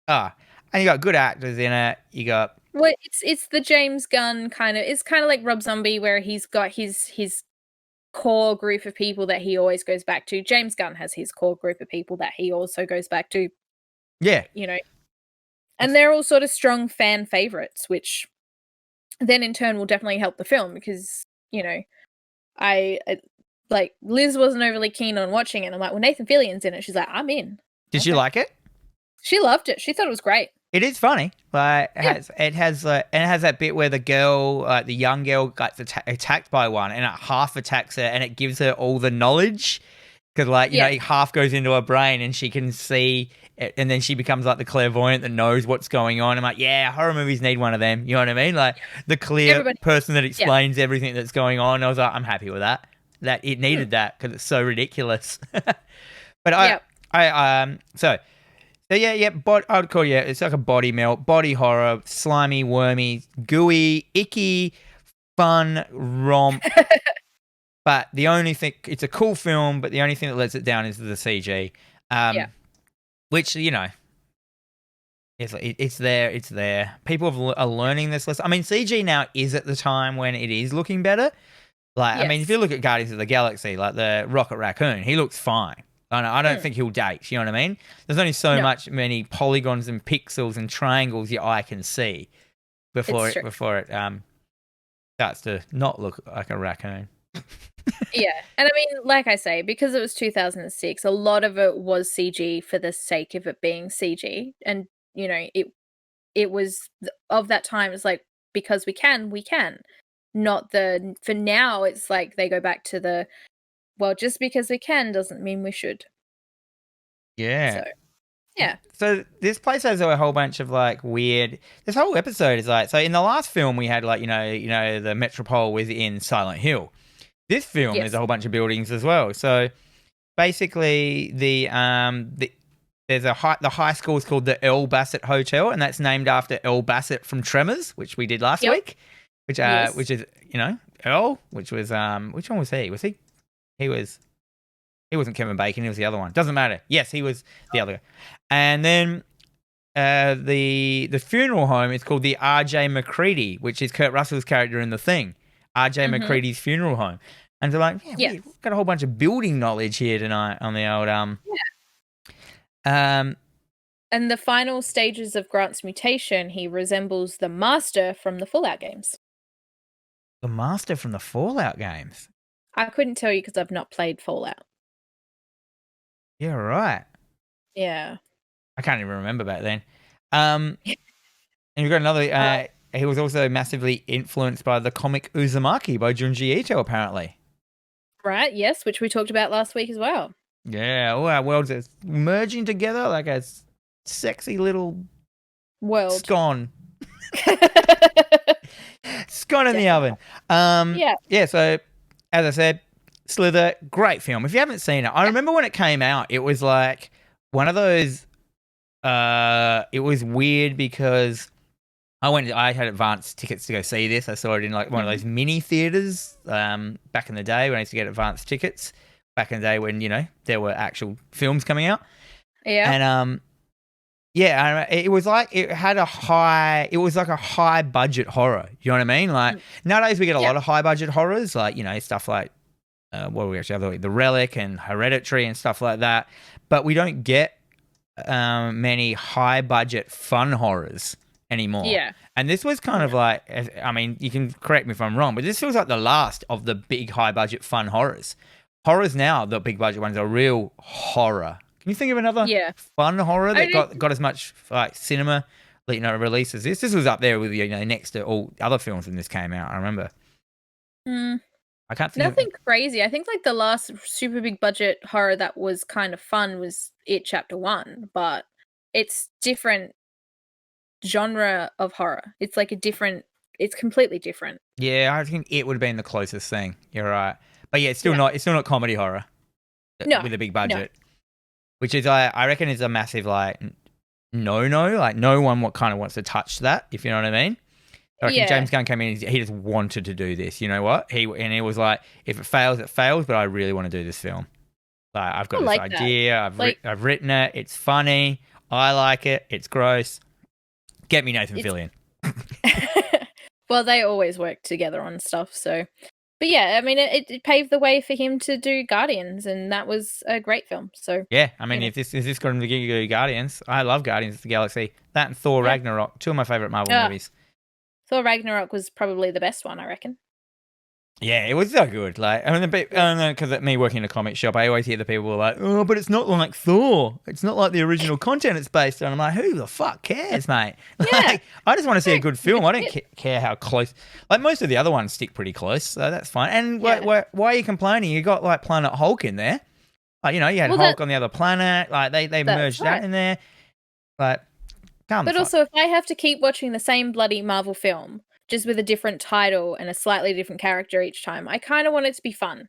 and you got good actors in it. You got Well, it's the James Gunn kind of. It's kind of like Rob Zombie, where he's got his core group of people that he always goes back to. James Gunn has his core group of people that he also goes back to. yeah. You know, and they're all sort of strong fan favorites, which then in turn will definitely help the film because, you know, I like Liz wasn't overly keen on watching it. I'm like, well, Nathan Fillion's in it. She's like, I'm in. Did you like it? She loved it. She thought it was great. It is funny. Like it has that bit where the girl, the young girl, gets attacked by one, and it half attacks her, and it gives her all the knowledge because, like, you know, it half goes into her brain, and she can see it, and then she becomes like the clairvoyant that knows what's going on. I'm like, yeah, horror movies need one of them. You know what I mean? Like the clear person that explains everything that's going on. I was like, I'm happy with that. That it needed that because it's so ridiculous. But So yeah, I would call it's like a body melt, body horror, slimy, wormy, gooey, icky, fun romp. But the only thing, it's a cool film, but the only thing that lets it down is the CG. Which, you know, it's there. People are learning this lesson. I mean, CG now is at the time when it is looking better. Like, I mean, if you look at Guardians of the Galaxy, like the Rocket Raccoon, he looks fine. I don't think he'll date. You know what I mean? There's only so many polygons and pixels and triangles your eye can see before it starts to not look like a raccoon. Yeah, and I mean, like I say, because it was 2006, a lot of it was CG for the sake of it being CG, and you know, it was of that time. It's like because we can. Not for now. It's like they go back to the. Well, just because we can doesn't mean we should. Yeah. So, yeah. So this place has a whole bunch of like weird. This whole episode is like, so in the last film we had like you know the Metropole was in Silent Hill. This film there's a whole bunch of buildings as well. So basically the high school is called the Earl Bassett Hotel, and that's named after Earl Bassett from Tremors, which we did last week. Which is Earl, which was which one was he? Was he? He wasn't Kevin Bacon. He was the other one. Doesn't matter. Yes, he was the other guy. And then the funeral home is called the R.J. McCready, which is Kurt Russell's character in The Thing. R.J. McCready's funeral home. And they're like, we've got a whole bunch of building knowledge here tonight on the old And the final stages of Grant's mutation, he resembles the Master from the Fallout games. The Master from the Fallout games? I couldn't tell you because I've not played Fallout. Yeah, right. Yeah. I can't even remember back then. And you've got another... he was also massively influenced by the comic Uzumaki by Junji Ito, apparently. Right, yes, which we talked about last week as well. Yeah, all our worlds are merging together like a sexy little... world. Scone. Scone in the oven. Yeah, so... As I said, Slither, great film. If you haven't seen it, I remember when it came out, it was like one of those, it was weird because I had advance tickets to go see this. I saw it in like one of those mini theaters back in the day when I used to get advance tickets, back in the day when, you know, there were actual films coming out. Yeah. And, it was like it was like a high budget horror. You know what I mean? Like nowadays we get a lot of high budget horrors, like, you know, stuff like what do we actually have? The Relic and Hereditary and stuff like that. But we don't get many high budget fun horrors anymore. Yeah. And this was kind of like, I mean, you can correct me if I'm wrong, but this feels like the last of the big high budget fun horrors horrors now, the big budget ones are real horror. Can you think of another Yeah. fun horror that I got as much like cinema, release as this? This was up there with next to all other films when this came out. I remember. I can't think nothing crazy. I think like the last super big budget horror that was kind of fun was It Chapter 1, but it's different genre of horror. It's like it's completely different. Yeah, I think it would have been the closest thing. You're right. But yeah, it's still not comedy horror. No, with a big budget. Which is I reckon is a massive like no. Like no one kind of wants to touch that, if you know what I mean. I reckon James Gunn came in, he just wanted to do this. You know what? He was like, if it fails, it fails, but I really want to do this film. Like I've got this idea, I've written it, it's funny, I like it, it's gross. Get me Nathan Fillion. Well, they always work together on stuff, so. But yeah, I mean, it paved the way for him to do Guardians, and that was a great film. So yeah, I mean, if this got him to do Guardians, I love Guardians of the Galaxy. That and Thor Ragnarok, two of my favorite Marvel movies. Thor Ragnarok was probably the best one, I reckon. Yeah, it was so good. Like, I mean, because me working in a comic shop, I always hear the people like, "Oh, but it's not like Thor. It's not like the original content it's based on." I'm like, "Who the fuck cares, mate?" Yeah. Like, I just want to see a good film. I don't care how close. Like most of the other ones stick pretty close, so that's fine. And why are you complaining? You got like Planet Hulk in there. Like, you had Hulk on the other planet. Like they merged that in there. Like, but also, if I have to keep watching the same bloody Marvel film, just with a different title and a slightly different character each time, I kind of want it to be fun.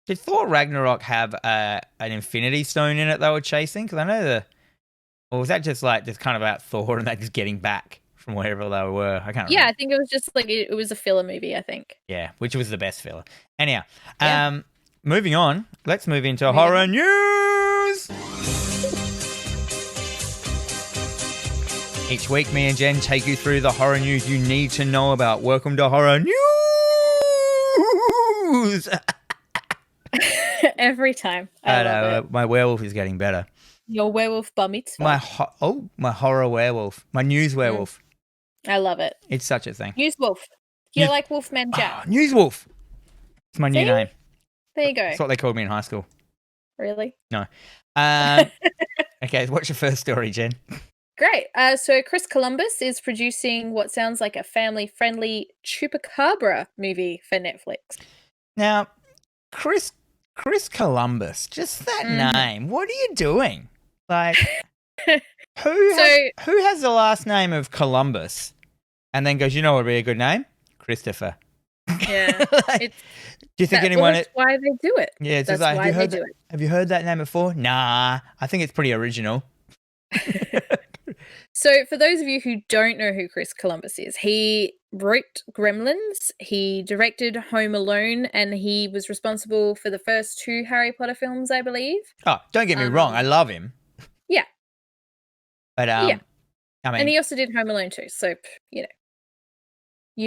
Did Thor Ragnarok have an Infinity Stone in it they were chasing? Because I know or was that just kind of about Thor and that just getting back from wherever they were? I can't remember. Yeah, I think it was just like, it was a filler movie, I think. Yeah, which was the best filler. Anyhow, moving on, let's move into horror news. Each week, me and Jen take you through the horror news you need to know about. Welcome to Horror News! Every time. I love it. My werewolf is getting better. Your werewolf bar mitzvah. My horror werewolf. My news werewolf. I love it. It's such a thing. News wolf. You like Wolfman Jack? News wolf. It's my new name. There you go. That's what they called me in high school. Really? No. Okay, what's your first story, Jen? Great. So Chris Columbus is producing what sounds like a family-friendly Chupacabra movie for Netflix. Now, Chris Columbus, just that name. What are you doing? Like, who has the last name of Columbus and then goes, you know what would be a good name? Christopher. Yeah. Do you think anyone? That's why they do it. Yeah, it's that's like, why they do it. Have you heard that name before? Nah, I think it's pretty original. So for those of you who don't know who Chris Columbus is, he wrote Gremlins, he directed Home Alone, and he was responsible for the first 2 Harry Potter films, I believe. Oh, don't get me wrong, I love him. Yeah. But I mean, and he also did Home Alone too, so you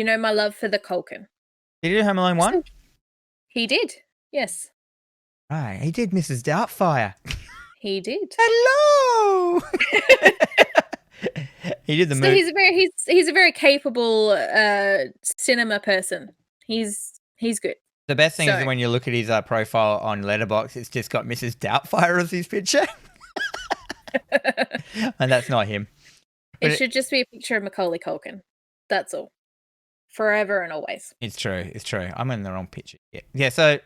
know my love for the Culkin. Did he do Home Alone 1? He did, yes. Right, he did Mrs. Doubtfire. He did. Hello. He did the movie. He's a very capable cinema person. He's good. The best thing is when you look at his profile on Letterboxd, it's just got Mrs. Doubtfire as his picture, and that's not him. But it should just be a picture of Macaulay Culkin. That's all, forever and always. It's true. I'm in the wrong picture. Yeah. So,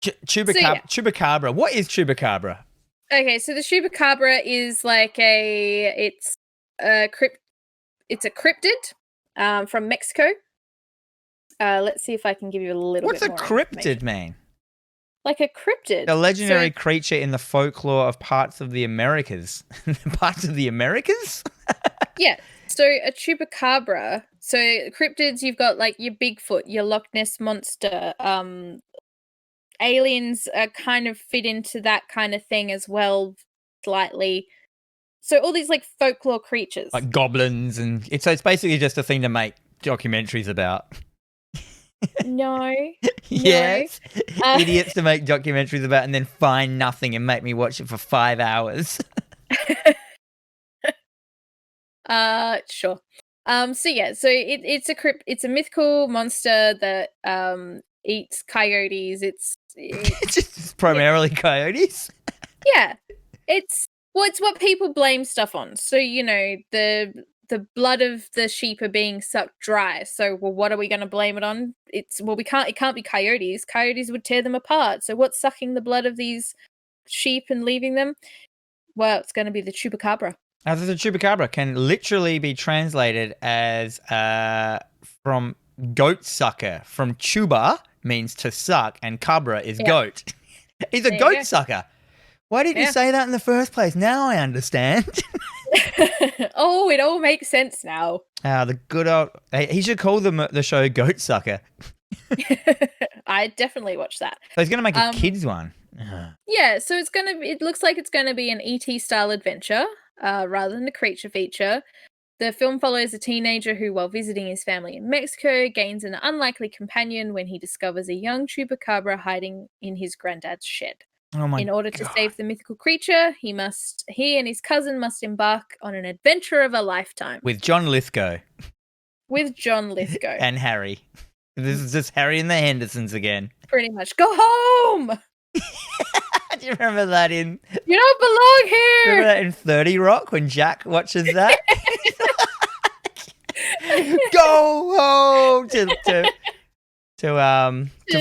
Chupacabra. What is Chupacabra? Okay, so the Chupacabra is like it's a cryptid from Mexico. Let's see if I can give you a little bit more. What's a cryptid mean? Like a cryptid. A legendary creature in the folklore of parts of the Americas. Parts of the Americas? Yeah. So a Chupacabra. So cryptids, you've got like your Bigfoot, your Loch Ness Monster, aliens kind of fit into that kind of thing as well, slightly. So all these like folklore creatures, like goblins, and it's basically just a thing to make documentaries about. No. Yes. Idiots to make documentaries about and then find nothing and make me watch it for 5 hours. Sure. So it's a mythical monster that eats coyotes. It's just primarily coyotes. Yeah, it's what people blame stuff on. So the blood of the sheep are being sucked dry. So what are we going to blame it on? It can't be coyotes. Coyotes would tear them apart. So what's sucking the blood of these sheep and leaving them? Well, it's going to be the Chupacabra. The Chupacabra can literally be translated as from goat sucker. From chuba means to suck, and cabra is goat. He's a goat sucker. Why didn't you say that in the first place? Now I understand. Oh, it all makes sense now. The good old... He should call the show Goat Sucker. I definitely watch that. So he's going to make a kids one. Yeah, so it looks like it's going to be an ET style adventure rather than a creature feature. The film follows a teenager who, while visiting his family in Mexico, gains an unlikely companion when he discovers a young Chupacabra hiding in his granddad's shed. Oh my In order God. to save the mythical creature, he and his cousin must embark on an adventure of a lifetime. With John Lithgow. And Harry. This is just Harry and the Hendersons again. Pretty much. Go home! Do you remember that in... You don't belong here! Remember that in 30 Rock when Jack watches that? Go home to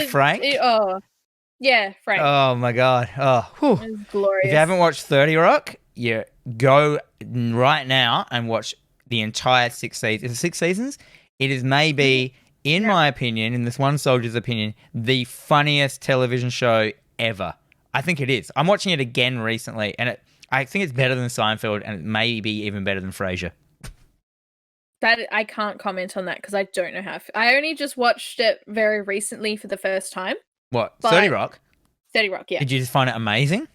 Frank. Oh, yeah, Frank. Oh my God. Oh, whew. It was glorious. If you haven't watched 30 Rock, you go right now and watch the entire 6 seasons. Is it 6 seasons? It is maybe, in my opinion, in this one soldier's opinion, the funniest television show ever. I think it is. I'm watching it again recently, and I think it's better than Seinfeld, and it may be even better than Frasier. That I can't comment on that because I don't know how. I only just watched it very recently for the first time. What? 30 Rock? 30 Rock, yeah. Did you just find it amazing?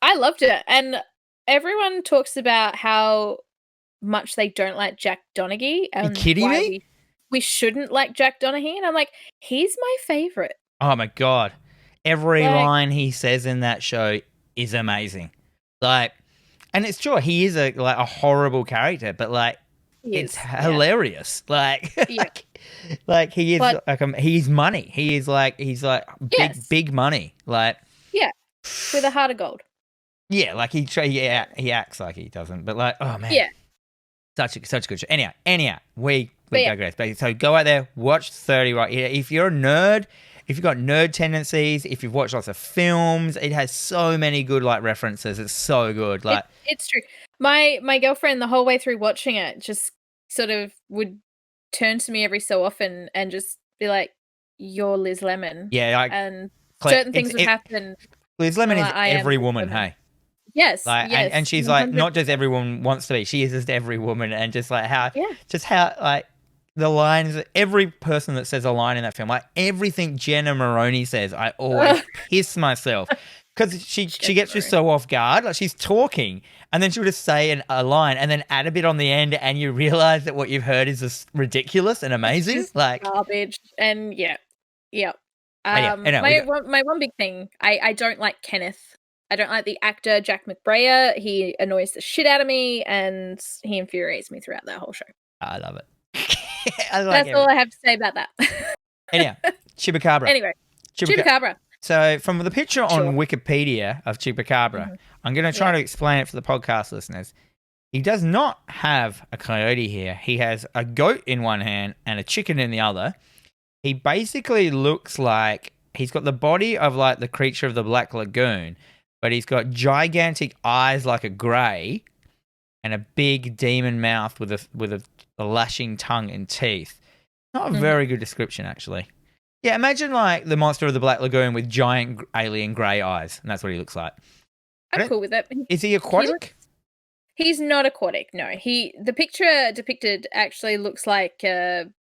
I loved it, and everyone talks about how much they don't like Jack Donaghy. Are you kidding me? We shouldn't like Jack Donaghy, and I'm like, he's my favorite. Oh my God. Every line he says in that show is amazing. And it's true, he is a horrible character, but it's hilarious. He is he's money. He's big money. With a heart of gold. Yeah, he acts like he doesn't, but oh man. Yeah. Such a good show. Anyhow, we digress. So go out there, watch 30 Rock. If you're a nerd, if you've got nerd tendencies, if you've watched lots of films, it has so many good references. It's so good. It's true. My girlfriend, the whole way through watching it, just sort of would turn to me every so often and just be like, "You're Liz Lemon." Yeah, and certain things would happen. Liz Lemon is every woman, hey. Yes, yes. And she's 100%. Not just everyone wants to be. She is just every woman, and just how the lines, every person that says a line in that film, everything Jenna Maroney says, I always piss myself. Because she gets you so off guard. She's talking, and then she'll just say a line, and then add a bit on the end, and you realize that what you've heard is just ridiculous and amazing. It's garbage. And my one big thing, I don't like Kenneth. I don't like the actor Jack McBrayer. He annoys the shit out of me, and he infuriates me throughout that whole show. I love it. That's all I have to say about that. Anyhow, Chupacabra. Anyway, Chupacabra. So from the picture on Wikipedia of Chupacabra, I'm going to try to explain it for the podcast listeners. He does not have a coyote here. He has a goat in one hand and a chicken in the other. He basically looks like he's got the body of the creature of the Black Lagoon, but he's got gigantic eyes like a grey and a big demon mouth with a lashing tongue and teeth. Not a very good description, actually. Yeah, imagine the monster of the Black Lagoon with giant alien grey eyes, and that's what he looks like. I'm cool with it. Is he aquatic? He's not aquatic, no. The picture depicted actually looks like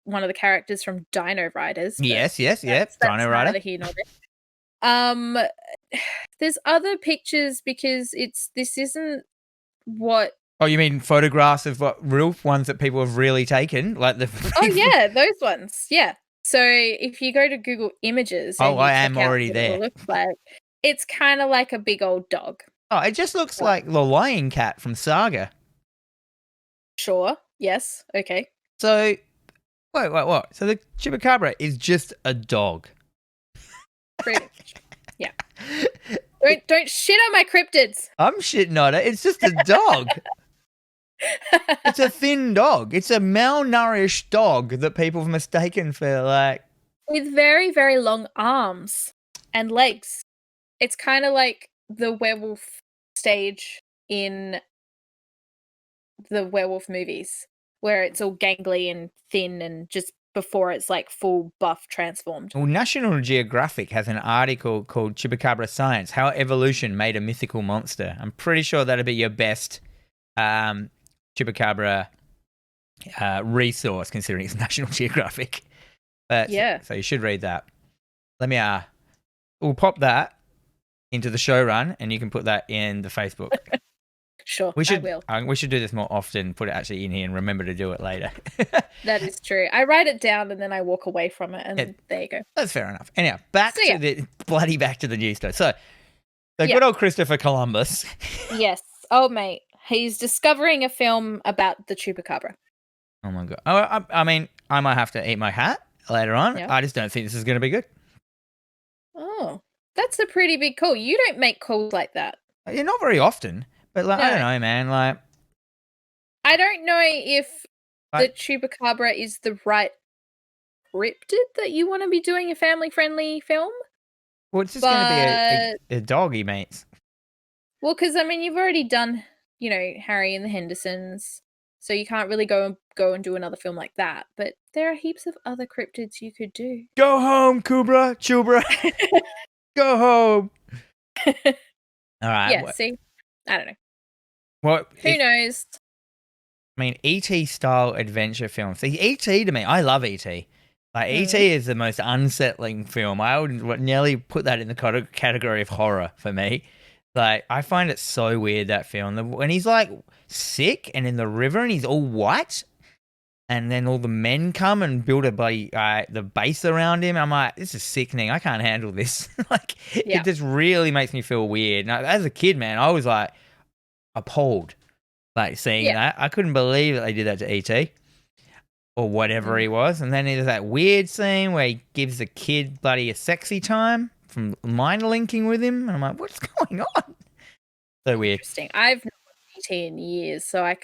one of the characters from Dino Riders. Yes, Dino Rider. There's other pictures because this isn't what... Oh, you mean photographs of real ones that people have really taken? Oh, yeah, those ones, yeah. So if you go to Google Images... I am already there. It looks like, it's kind of like a big old dog. Oh, it just looks like the lion cat from Saga. Sure, yes, okay. So, wait, what? So the Chupacabra is just a dog? Pretty much. Yeah. Don't shit on my cryptids. I'm shitting on it. It's just a dog. It's a thin dog. It's a malnourished dog that people have mistaken for like with very, very long arms and legs. It's kind of like the werewolf stage in the werewolf movies, where it's all gangly and thin and just before it's like full buff transformed. Well, National Geographic has an article called Chupacabra Science, How Evolution Made a Mythical Monster. I'm pretty sure that'd be your best Chupacabra resource, considering it's National Geographic. But, yeah. So you should read that. Let me, we'll pop that into the show run and you can put that in the Facebook. Sure, I will. We should do this more often, put it actually in here and remember to do it later. That is true. I write it down and then I walk away from it and there you go. That's fair enough. Anyhow, back to the news story. So, good old Christopher Columbus. Yes. Oh, mate. He's discovering a film about the Chupacabra. Oh, my God. Oh, I mean, I might have to eat my hat later on. Yeah. I just don't think this is going to be good. Oh, that's a pretty big call. You don't make calls like that. Yeah, not very often. But like, no. I don't know, man. Like, I don't know if the Chupacabra is the right cryptid that you want to be doing a family-friendly film. Well, it's just going to be a doggy, mates. Well, because I mean, you've already done, Harry and the Hendersons, so you can't really go and do another film like that. But there are heaps of other cryptids you could do. Go home, Chubra. Go home. All right. Yeah. See, I don't know. Who knows? I mean, E.T. style adventure films. See, E.T. to me, I love E.T. Like, E.T. is the most unsettling film. I would nearly put that in the category of horror for me. Like, I find it so weird, that film. When he's, like, sick and in the river and he's all white and then all the men come and build the base around him. I'm like, this is sickening. I can't handle this. It just really makes me feel weird. Now, as a kid, man, I was, like, appalled, like, seeing that. I couldn't believe that they did that to E.T. or whatever he was. And then there's that weird scene where he gives the kid bloody a sexy time from mind linking with him. And I'm like, what's going on? So weird. Interesting. I've not watched E.T. in years, so I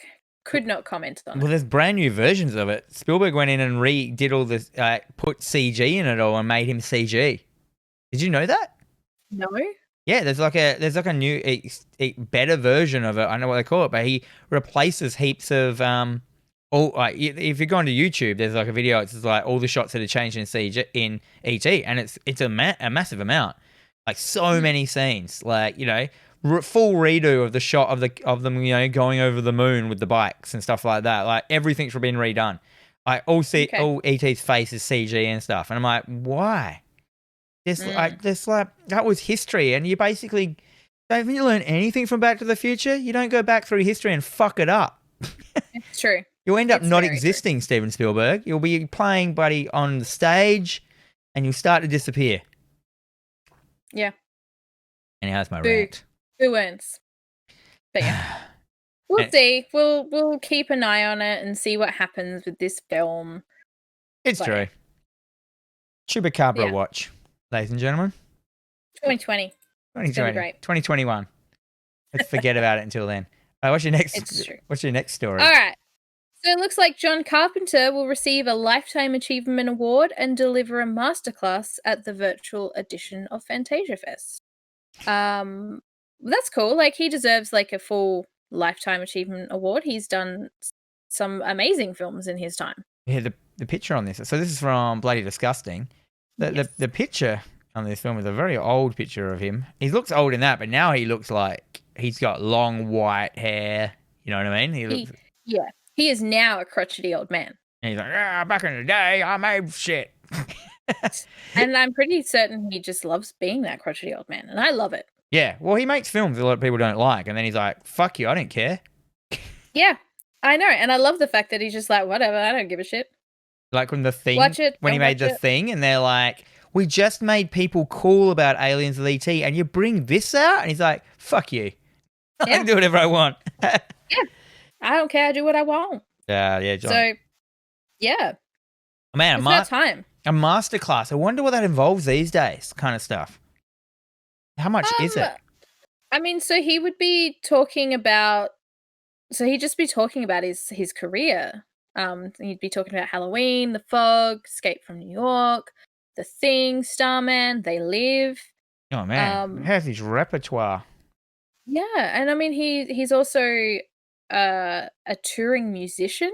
could not comment on it. Well, there's brand new versions of it. Spielberg went in and redid all this, put CG in it all and made him CG. Did you know that? No. Yeah, there's like a new better version of it. I don't know what they call it, but he replaces heaps of if you go onto YouTube, there's like a video. It's just like all the shots that are changed in CG in ET, and it's a massive amount, like so many scenes, like full redo of the shot of them going over the moon with the bikes and stuff like that. Like everything's been redone. Like all ET's face is CG and stuff, and I'm like, why? That was history, and you basically don't you learn anything from Back to the Future. You don't go back through history and fuck it up. It's true. You'll end up not existing, Steven Spielberg. You'll be playing, buddy, on the stage, and you'll start to disappear. Yeah. Anyhow, that's my rant. Who wins? But yeah, we'll see. We'll keep an eye on it and see what happens with this film. It's true. Chupacabra watch. Ladies and gentlemen. 2020. 2020. 2021. Let's forget about it until then. What's your next story? All right. So it looks like John Carpenter will receive a Lifetime Achievement Award and deliver a masterclass at the virtual edition of Fantasia Fest. That's cool. Like, he deserves like a full Lifetime Achievement Award. He's done some amazing films in his time. Yeah, the picture on this. So this is from Bloody Disgusting. The picture on this film is a very old picture of him. He looks old in that, but now he looks like he's got long white hair. You know what I mean? He is now a crotchety old man. And he's like, back in the day, I made shit. And I'm pretty certain he just loves being that crotchety old man, and I love it. Yeah, well, he makes films a lot of people don't like, and then he's like, fuck you, I don't care. Yeah, I know, and I love the fact that he's just like, whatever, I don't give a shit. Like when he made the Thing, and they're like, we just made people cool about aliens with ET, and you bring this out? And he's like, fuck you. I can do whatever I want. Yeah, I don't care, I do what I want. Yeah, John. So, yeah. Man, it's about time. A masterclass. I wonder what that involves these days, kind of stuff. How much is it? I mean, so he would be talking about. So he'd just be talking about his career. He'd be talking about Halloween, The Fog, Escape from New York, The Thing, Starman, They Live. Oh man, it has his repertoire. Yeah, and I mean he's also a touring musician.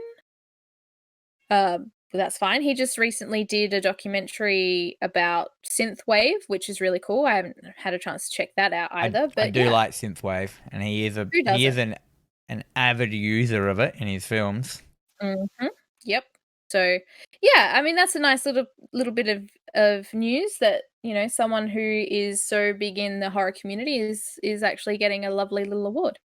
That's fine. He just recently did a documentary about synthwave, which is really cool. I haven't had a chance to check that out either. But I do like synthwave, and he is an avid user of it in his films. Mm-hmm. Yep. So yeah, I mean that's a nice little bit of news that, you know, someone who is so big in the horror community is actually getting a lovely little award.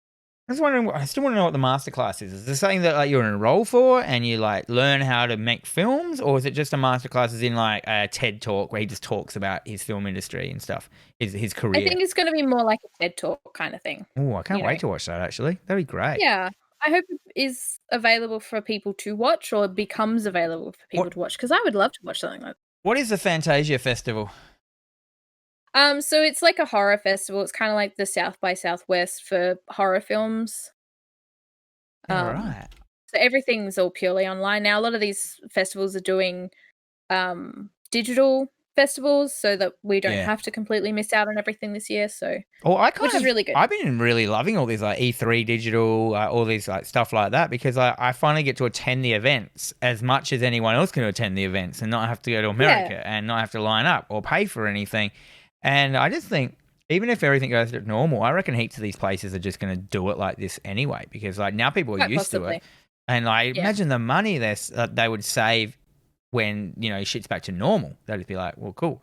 I was wondering. I still want to know what the masterclass is. Is this something that like you're enroll for and you like learn how to make films, or is it just a masterclass as in like a TED talk where he just talks about his film industry and stuff, his career? I think it's going to be more like a TED talk kind of thing. Oh, I can't wait to watch that. Actually, that'd be great. Yeah, I hope it is available for people to watch or becomes available for people to watch, because I would love to watch something like that. What is the Fantasia Festival? So it's like a horror festival. It's kind of like the South by Southwest for horror films. All right. So everything's all purely online now. A lot of these festivals are doing digital festivals so that we don't have to completely miss out on everything this year. So, which is really good. I've been really loving all these like E3 digital, all these like stuff like that, because I finally get to attend the events as much as anyone else can attend the events and not have to go to America and not have to line up or pay for anything. And I just think, even if everything goes to normal, I reckon heaps of these places are just going to do it like this anyway, because like now people are used to it. And I imagine the money they would save when, you know, shit's back to normal. They'd just be like, well, cool.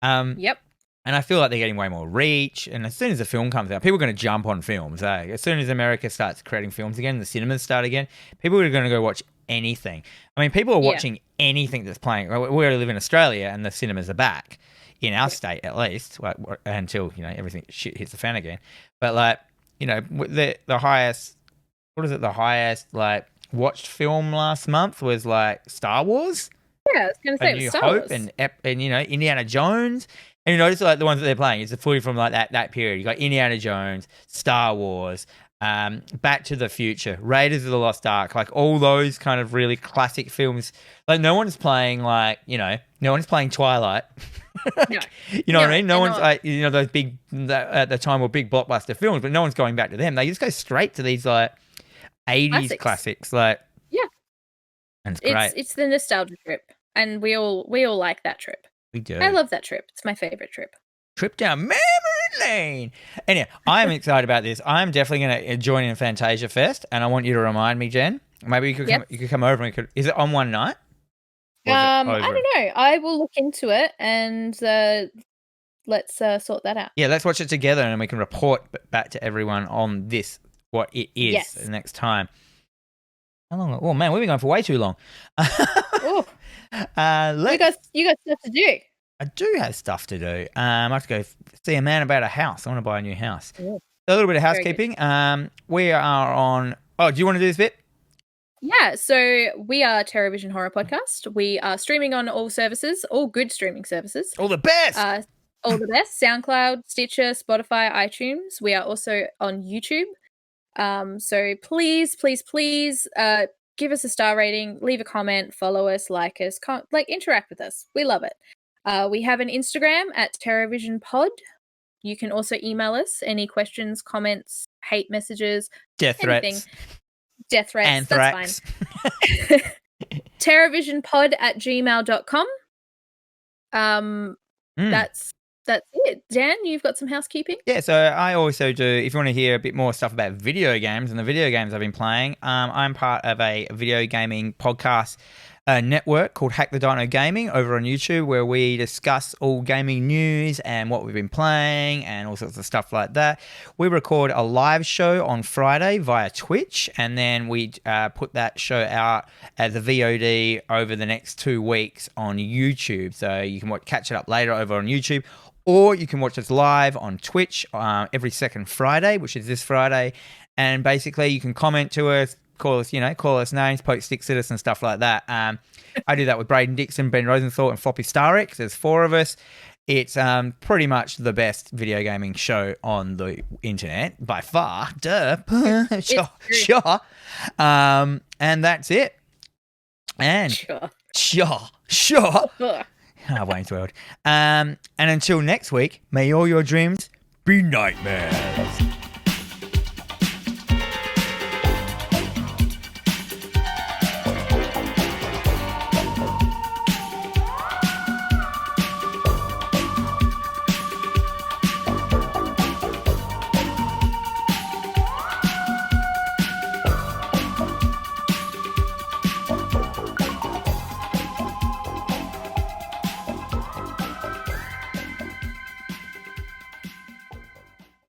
Yep. And I feel like they're getting way more reach. And as soon as the film comes out, people are going to jump on films. As soon as America starts creating films again, the cinemas start again, people are going to go watch anything. I mean, people are watching anything that's playing. We live in Australia and the cinemas are back. In our state, at least, like, until, you know, everything shit hits the fan again. But like, you know, the highest, what is it? The highest like watched film last month was like Star Wars. Yeah, I was going to say it was Star Wars. And you know, Indiana Jones. And you notice like the ones that they're playing, it's the footage from like that period. You got Indiana Jones, Star Wars, Back to the Future, Raiders of the Lost Ark, like all those kind of really classic films. Like no one's playing like, you know, no one's playing Twilight. No. You know what I mean? No one's like, you know, those big, at the time were big blockbuster films, but no one's going back to them. They just go straight to these like 80s classics. Like, yeah. And it's great. It's the nostalgia trip. And we all like that trip. We do. I love that trip. It's my favorite trip. Trip down memory lane. Anyway, I'm excited about this. I'm definitely going to join in Fantasia Fest, and I want you to remind me, Jen. Maybe you could come over and is it on one night? I don't know. I will look into it and let's sort that out. Yeah, let's watch it together and we can report back to everyone on this, what it is the next time. How long? Oh, man, we've been going for way too long. You got stuff to do. I do have stuff to do. I have to go see a man about a house. I want to buy a new house. Yeah. A little bit of housekeeping. We are on... Oh, do you want to do this bit? Yeah, so we are TerrorVision Horror Podcast. We are streaming on all services, all good streaming services. All the best! All the best. SoundCloud, Stitcher, Spotify, iTunes. We are also on YouTube. So please, please, please give us a star rating, leave a comment, follow us, like us, interact with us. We love it. We have an Instagram at TerrorVision Pod. You can also email us any questions, comments, hate messages, death threats. Death threats, Anthrax. That's fine. TerrorVisionPod@gmail.com. That's it. Dan, you've got some housekeeping? Yeah, so I also do, if you want to hear a bit more stuff about video games and the video games I've been playing, I'm part of a video gaming podcast network called Hack the Dino Gaming over on YouTube, where we discuss all gaming news and what we've been playing and all sorts of stuff like that. We record a live show on Friday via Twitch, and then we put that show out as a VOD over the next 2 weeks on YouTube. So you can catch it up later over on YouTube, or you can watch us live on Twitch every second Friday, which is this Friday. And basically you can comment to us, call us names, poke sticks at us and stuff like that. I do that with Braden Dixon, Ben Rosenthal, and Floppy Starrick. There's 4 of us. It's pretty much the best video gaming show on the internet by far. Duh. Sure. And that's it. And sure. Wayne's World. And until next week, may all your dreams be nightmares.